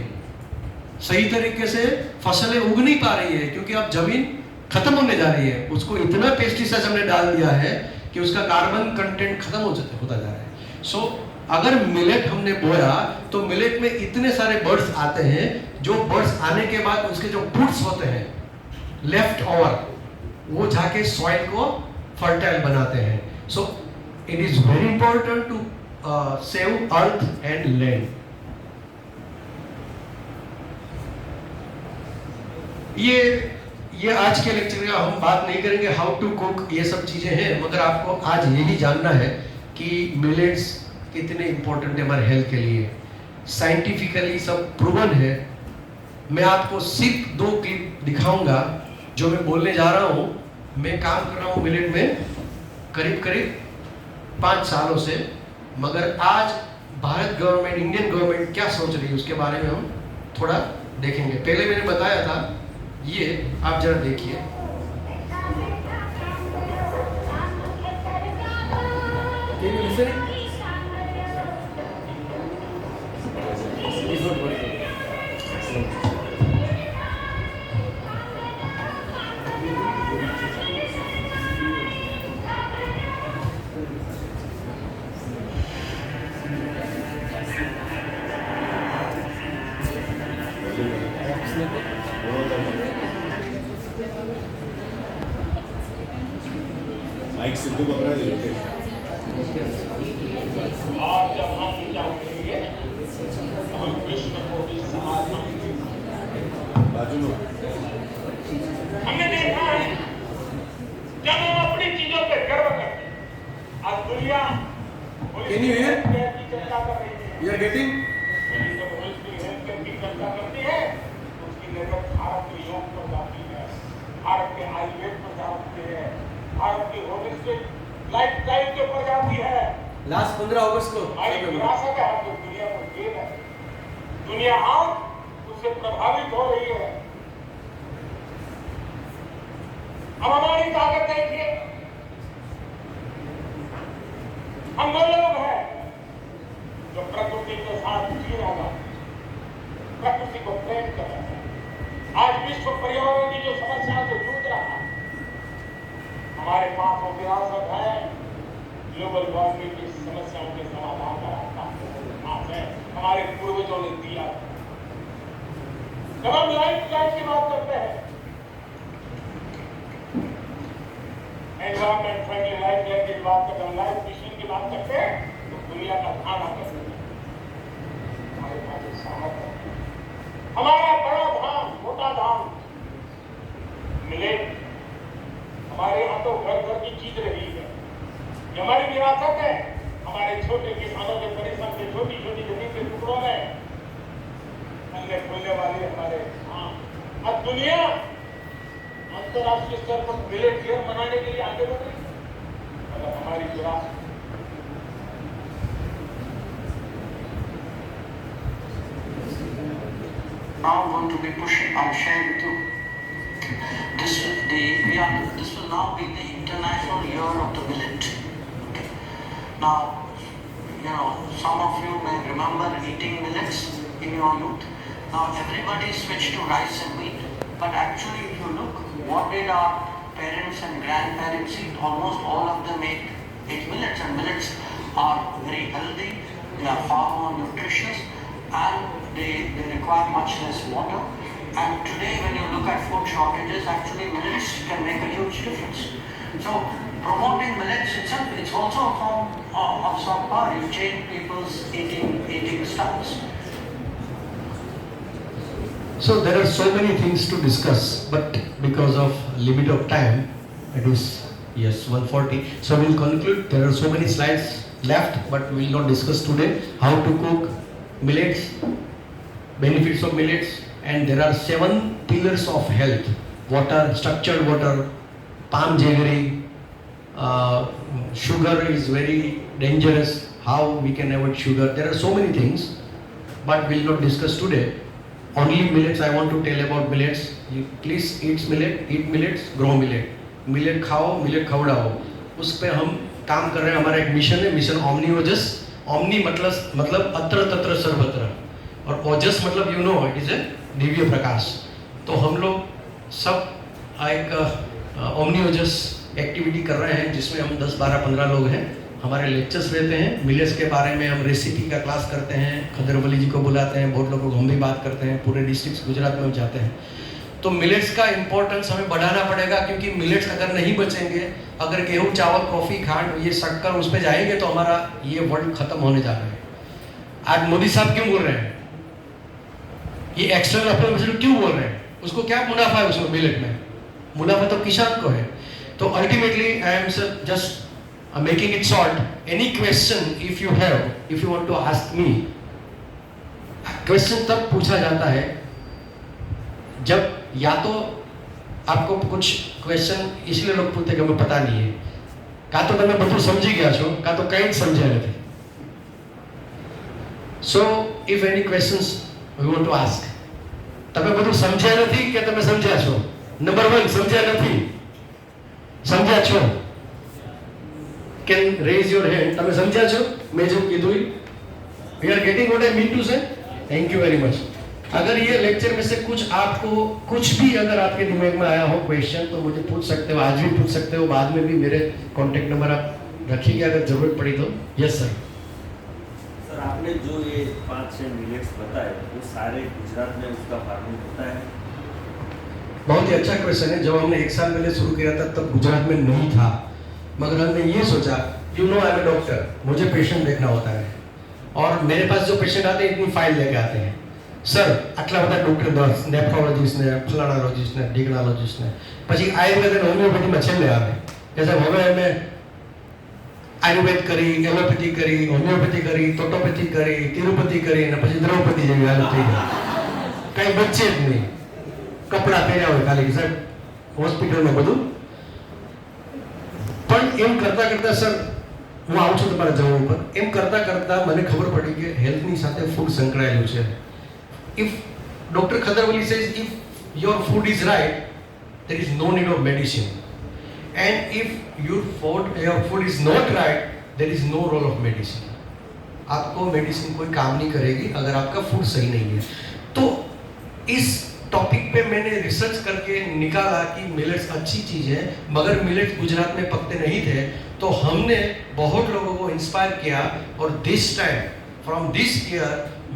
S2: सही तरीके से फसलें उग नहीं पा रही है, क्योंकि अब जमीन खत्म होने जा रही है. उसको इतना पेस्टिसाइड हमने डाल दिया है कि उसका कार्बन कंटेंट खत्म होता जा रहा है. सो अगर मिलेट हमने बोया तो मिलेट में इतने सारे बर्ड्स आते हैं, जो बर्ड्स आने के बाद उसके जो फूड्स होते हैं लेफ्ट ओवर, वो जाके सॉइल को फर्टाइल बनाते हैं. So it is very important to save earth and land. ये आज के लेक्चर का हम बात नहीं करेंगे, हाउ टू कुक, ये सब चीजें हैं, मगर आपको आज यही जानना है कि मिलेट्स कितने इंपॉर्टेंट है हमारे हेल्थ के लिए. साइंटिफिकली सब प्रूवन है. मैं आपको सिर्फ 2 क्लिप दिखाऊंगा जो मैं बोलने जा रहा हूं. मैं काम कर रहा हूं मिलेट में करीब 5 सालों से, मगर आज भारत गवर्नमेंट, इंडियन गवर्नमेंट क्या सोच रही है उसके बारे में हम थोड़ा देखेंगे. पहले मैंने बताया था, ये आप जरा देखिए.
S4: माइक सिद्धू पकड़ा दे.
S5: और जब हम चाहेंगे हम विश्व को भी समाज
S4: बाजू में
S5: हमने देखा है जब हम अपनी चीजों पे गर्व करते हैं. आज दुनिया
S3: Can you hear?
S5: की चर्चा कर रही है.
S3: You are getting?
S5: जब हेल्थ केयर की चर्चा करती है तो उसकी नजर भारत के योग पर जाती है, भारत के आयुर्वेद पर जाती है, भारत की होलिस्टिक लाइफस्टाइल के ऊपर जाती है.
S3: लास्ट 15 अगस्त को
S5: हमारी विरासत है, जो दुनिया को देन है. दुनिया आज उससे प्रभावित हो रही है. अब हमारी ताकत देखिए, हम वो लोग हैं जो प्रकृति के साथ जी रहा है, प्रकृति को प्रेम कर रहे हैं. आज विश्व पर्यावरण की जो समस्या से जूझ रहा है, हमारे पास वो विरासत है. ग्लोबल वार्मिंग की समस्याओं के समाधान का रास्ता है, हमारे पूर्वजों ने दिया. जब हम लाइफस्टाइल की बात करते हैं, एनवायरमेंट फ्रेंडली लाइफ की बात करते हैं, लाइफ मिशन की बात करते हैं, तो दुनिया का छोटे किसानों के परिश्रम के छोटी छोटी जमीन के टुकड़ों में हमने खुलने वाली हमारे अब दुनिया अंतर्राष्ट्रीय स्तर पर मिलेट ईयर मनाने के लिए आगे बढ़ रही है। मतलब हमारी विरासत
S6: now going to be pushing, I'll share with you. This will now be the International Year of the Millet. Okay. Now, some of you may remember eating millets in your youth. Now everybody switched to rice and wheat, but actually if you look, what did our parents and grandparents eat? Almost all of them ate millets, and millets are very healthy, they are far more nutritious, and they require much less water. And today when you look at food shortages, actually millets can make a huge difference. So promoting millets itself, it's also a form of soft power. You change people's eating styles.
S3: So there are so many things to discuss, but because of limit of time, it is 1:40. So we'll conclude. There are so many slides left, but we will not discuss today how to cook millets, benefits of millets, and there are 7 pillars of health: water, structured water, palm jaggery, sugar is very dangerous, how we can avoid sugar. There are so many things, but we will not discuss today. Only millets, I want to tell about millets. You please eat millets, grow millet. Millet खाओ, millet खवड़ाओ. उस पे हम काम कर रहे हैं. हमारा एक मिशन है, मिशन ओमनी ओजस. ओमनी मतलब अत्र तत्र सर्वत्र, और ओजस मतलब it is a Divya Prakash. तो हम लोग सब एक ओमनी ओजस एक्टिविटी कर रहे हैं, जिसमें हम 10, 12, 15 लोग हैं. हमारे लेक्चर्स रहते हैं. मिलेट्स के बारे में हम रेसिपी का क्लास करते हैं. खदरवली जी को बुलाते हैं, बहुत लोगों को हम भी बात करते हैं. पूरे डिस्ट्रिक्ट गुजरात में हम जाते हैं. तो मिलेट्स का इंपॉर्टेंस हमें बढ़ाना पड़ेगा, क्योंकि मिलेट्स अगर नहीं बचेंगे, अगर गेहूं, चावल, कॉफी, खांड ये शक्कर उस पर जाएंगे, तो हमारा ये वर्ल्ड खत्म होने जा रहा है. आज मोदी साहब क्यों बोल रहे हैं? ये एक्सटर्नल अफेयर क्यों बोल रहे हैं? उसको क्या मुनाफा है उसमें? मिलेट में मुनाफा तो किसान को है. तो ultimately I am just making it short. Any question if you want to ask me, question तब पूछा जाता है जब या तो आपको कुछ क्वेश्चन इसलिए लोग पूछते कि हमें पता नहीं है, का तो તમે બધું સમજી ગયા છો, का तो કંઈ જ સમજ્યા નથી. So if any questions we want to ask, તમે બધું સમજ્યા નથી કે તમે સમજ્યા છો? નંબર 1, સમજ્યા નથી, સમજ્યા છો? Can raise your hand. તમે સમજ્યા છો मैं जो कीधुं? You are getting what I mean to say? Thank you very much. अगर ये लेक्चर में से कुछ आपको कुछ भी अगर आपके दिमाग में आया हो क्वेश्चन, तो मुझे पूछ सकते हो. आज भी पूछ सकते हो, बाद में भी मेरे कॉन्टेक्ट नंबर आप रखिए अगर जरूरत पड़ी तो. Yes sir.
S7: सर आपने जो ये 5-6 मिलेट्स बताए, वो सारे गुजरात में उसका फार्मिंग होता है?
S3: बहुत ही अच्छा क्वेश्चन है. जब हमने 1 साल पहले शुरू किया था तब गुजरात में नहीं था, मगर हमने ये सोचा, आई एम ए डॉक्टर, मुझे पेशेंट देखना होता है, और मेरे पास जो पेशेंट आते हैं इतनी फाइल लेके आते हैं. सर આટલા બધા ડોક્ટર, નેફ્રોલોજીસ્ટ ને, ફલાણાલોજીસ્ટ ને, ડિગ્નાલોજીસ્ટ ને, પછી આયુર્વેદ અને હોમિયોપેથીમાં છેલ્લે આવે કે સાહેબ હવે અમે આયુર્વેદ કરી, એલોપેથી કરી, હોમિયોપેથી કરી, ટોટોપેથી કરી, તિરુપતિ કરી, અને પછી દ્રૌપદી જેવી હાલત થઈ ગઈ. કંઈ બચે જ નહીં. કપડાં પહેર્યા હોય ખાલી સાહેબ હોસ્પિટલમાં બધું. પણ એમ કરતા કરતા સર હું આવું છું તમારા જવાબ ઉપર. એમ કરતા કરતા મને ખબર પડી કે હેલ્થની સાથે ફૂડ સંકળાયેલું છે. If doctor Khadar Vali says if your food is right, there is no need of medicine, and if your food is not right, there is no role of medicine. आपको मेडिसिन कोई काम नहीं करेगी अगर आपका फूड सही नहीं है. तो इस टॉपिक पे मैंने रिसर्च करके निकाला कि मिलेट्स अच्छी चीज़ है, मगर मिलेट्स गुजरात में पकते नहीं थे. तो हमने बहुत लोगों को इंस्पायर किया, और this time from this year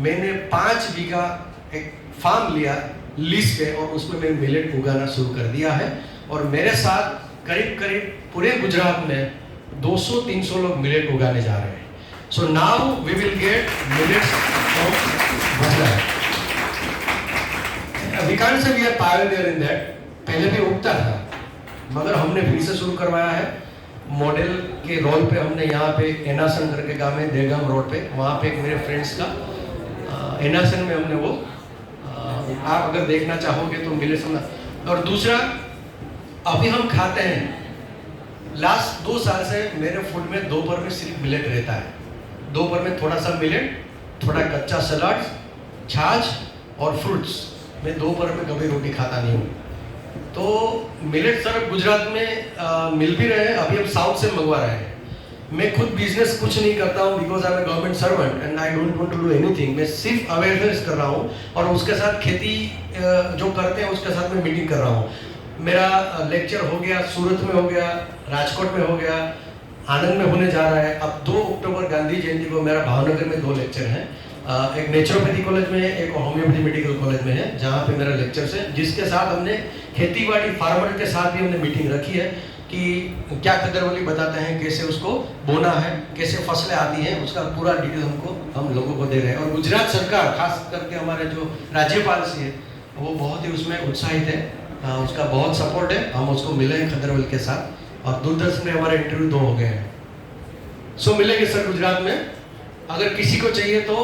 S3: मैंने 5 बीघा एक फार्म लिया लीज पे, और उसमें मैंने मिलेट उगाना शुरू कर दिया है. और मेरे साथ करीब पूरे गुजरात में 200-300 लोग मिलेट उगाने जा रहे हैं. So now we will get millets from Gujarat. We can't say we are pioneer in that. पहले भी उगता था, मगर हमने फिर से शुरू करवाया है.
S2: मॉडल के रोल पे हमने यहाँ पे एनासन करके गाँव में देगाम रोड पे, वहाँ पे एक मेरे फ्रेंड्स का एनासन में हमने वो आप अगर देखना चाहोगे तो मिले सुना। और दूसरा, अभी हम खाते हैं, लास्ट 2 साल से मेरे फूड में दोपहर में सिर्फ मिलेट रहता है। दोपहर में थोड़ा सा मिलेट, थोड़ा कच्चा सलाद, छाछ और फ्रूट्स। मैं दोपहर में कभी रोटी खाता नहीं हूँ। तो मिलेट सर गुजरात में मिल भी रहे हैं, अभी हम साउथ से मंगवा रहे हैं। मैं खुद बिजनेस कुछ नहीं करता हूँ because I am a government servant and I don't want to do anything. मैं सिर्फ अवेयरनेस कर रहा हूँ और उसके साथ खेती जो करते हैं उसके साथ मैं मीटिंग कर रहा हूँ। मेरा लेक्चर हो गया, सूरत में हो गया, राजकोट में हो गया, आनंद में होने जा रहा है। अब 2 अक्टूबर गांधी जयंती को मेरा भावनगर में 2 लेक्चर हैं। एक नेचुरोपैथी कॉलेज में है, एक होम्योपैथी मेडिकल कॉलेज में है, जहाँ पे मेरा लेक्चर है, जिसके साथ हमने खेतीबाड़ी फार्मर के साथ भी हमने मीटिंग रखी है कि क्या कदरवली बताते हैं, कैसे उसको बोना है, कैसे फसलें आती हैं, उसका पूरा डिटेल हम लोगों को दे रहे हैं। और गुजरात सरकार खास करके हमारे जो राज्यपाल जी है वो बहुत ही उसमें उत्साहित है, उसका बहुत सपोर्ट है। हम उसको मिले हैं खदरवली के साथ और दूरदर्शन में हमारे इंटरव्यू 2 हो गए हैं। सो मिलेंगे सर गुजरात में, अगर किसी को चाहिए तो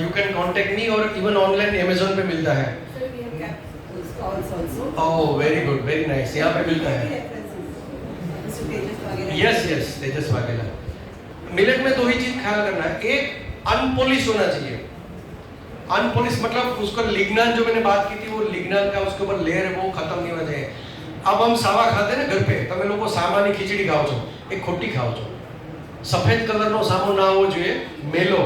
S2: यू कैन कॉन्टेक्ट मी, और इवन ऑनलाइन अमेजोन पे मिलता है। Oh very good, very nice, यहाँ पे मिलता है। यस यस, तेजस वाघेला। मिलेट में 2 ही चीज ख्याल करना है, एक अनपॉलिश होना चाहिए। अनपॉलिश मतलब उसका लिग्नान जो मैंने बात की थी, वो लिग्नान का उसके ऊपर लेयर है वो खत्म नहीं होना चाहिए। अब हम सावा खाते हैं ना घर पे, તમે લોકો સામાની ખીચડી ખાઓ છો, એક ખોટી ખાઓ છો। सफेद कलर નો सामो ना हो જોઈએ, मेलो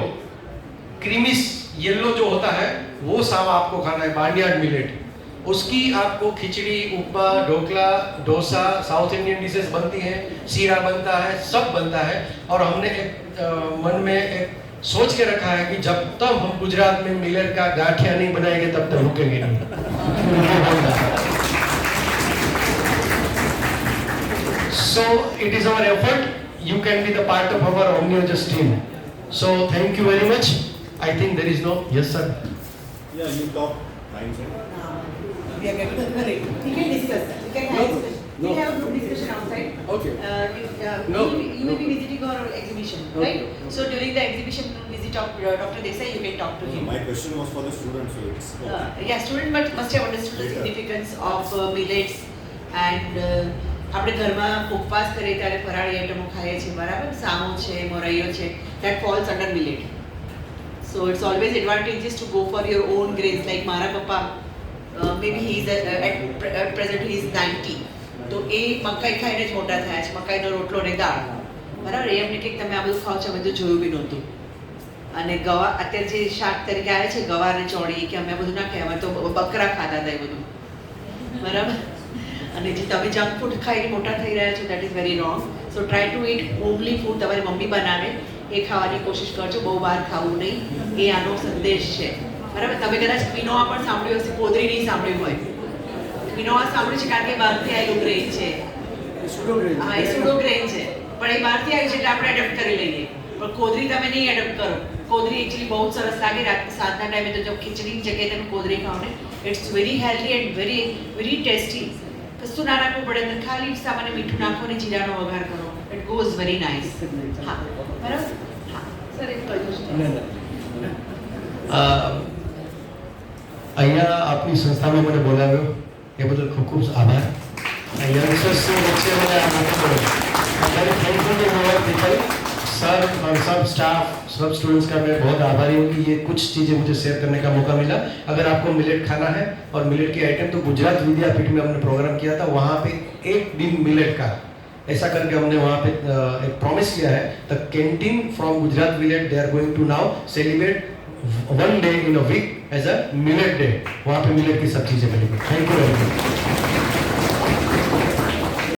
S2: क्रीमिश येलो जो होता है वो सावा आपको खाना है, बार्नयार्ड मिलेट। उसकी आपको khichdi, upma, dhokla, dosa, South Indian dishes बनती हैं, सीरा बनता है, सब बनता है। और हमने एक मन में एक सोच के रखा है कि जब तक हम गुजरात में मिलेट का गाठिया नहीं बनाएंगे तब तक रुकेंगे नहीं। So it is our effort. You can be the part of our Omniojus team. So thank you very much. I think there is no, yes sir.
S4: Yeah, you talk 9 seconds.
S8: We are getting to it. We can discuss. We can have discussion.
S2: No.
S8: We have a group discussion outside.
S2: Okay.
S8: No. You will be visiting our exhibition, right?
S2: Okay.
S8: So during the exhibition visit of Dr. Desai, you can talk to him.
S4: My question was for the students, so it's
S8: Yeah, student must have understood the significance of millets and આપણે ઘરમાં ઉપવાસ કરીએ ત્યારે ફરાળી આઈટમો ખાઈએ છીએ, બરાબર? સામો છે, મોરૈયો છે, that falls under millet. So it's always advantageous to go for your own grains. Like મારા પપ્પા, maybe he is at present he is 90. તો એ મકાઈ ખાઈને જ મોટા થયા છે, મકાઈનો રોટલો ને દાળ, બરાબર? એમને કંઈક તમે આ બધું ખાઓ છો, અમે તો જોયું બી નહોતું. અને ગવા અત્યારે જે શાક તરીકે આવે છે ગવાર ને ચોળી, કે અમે આ બધું ના ખાય, અમે તો બકરા ખાતા હતા એ બધું, બરાબર? અને જે તમે જંક ફૂડ ખાઈને મોટા થઈ રહ્યા છો, that is very wrong. So try to eat homely food, તમારી મમ્મી બનાવે એ ખાવાની કોશિશ કરજો, બહુ બહાર ખાવું નહીં, એ આનો સંદેશ છે, બરાબર? તમે કદાચ ક્વિનોઆ પણ સાંભળ્યું હશે, કોદરી નહીં સાંભળ્યું હોય. ક્વિનોઆ સાંભળ્યું છે કારણ કે બહારથી આવેલું ગ્રેન છે, હા એ સુડો ગ્રેન છે, પણ એ બહારથી આવ્યું છે એટલે આપણે એડપ્ટ કરી લઈએ, પણ કોદરી તમે નહીં એડપ્ટ કરો. કોદરી એકચ્યુઅલી બહુ સરસ લાગે, રાત્રે 7ના ટાઈમે તો જો ખીચડીની જગ્યાએ તમે કોદરી ખાઓ ને, it's very healthy and very very tasty. કશું ના નાખવું પડે, અંદર ખાલી સામાન્ય મીઠું નાખો ને જીરાનો વઘાર કરો, ઇટ ગોઝ વેરી નાઇસ. હા બરાબર. હા સર એક કહ્યું
S2: અહીંયા આપની સંસ્થામાં મને બોલાવ્યો એ બદલ ખૂબ ખૂબ આભાર. यंगस्टर्स बच्चे मैंने वेरी थैंकफुल पीपल सर और सब स्टाफ सब स्टूडेंट्स का मैं बहुत आभारी हूँ कि ये कुछ चीज़ें मुझे शेयर करने का मौका मिला. अगर आपको मिलेट खाना है और मिलेट के आइटम, तो गुजरात विद्यापीठ में हमने प्रोग्राम किया था, वहाँ पे 1 दिन मिलेट का ऐसा करके हमने वहाँ पे एक प्रॉमिस किया है. द कैंटीन फ्रॉम गुजरात विलेट they are going to now celebrate 1 day in a week as a millet day. वहाँ पे मिलेट की सब चीज़ें मिलेंगी. Thank you very much.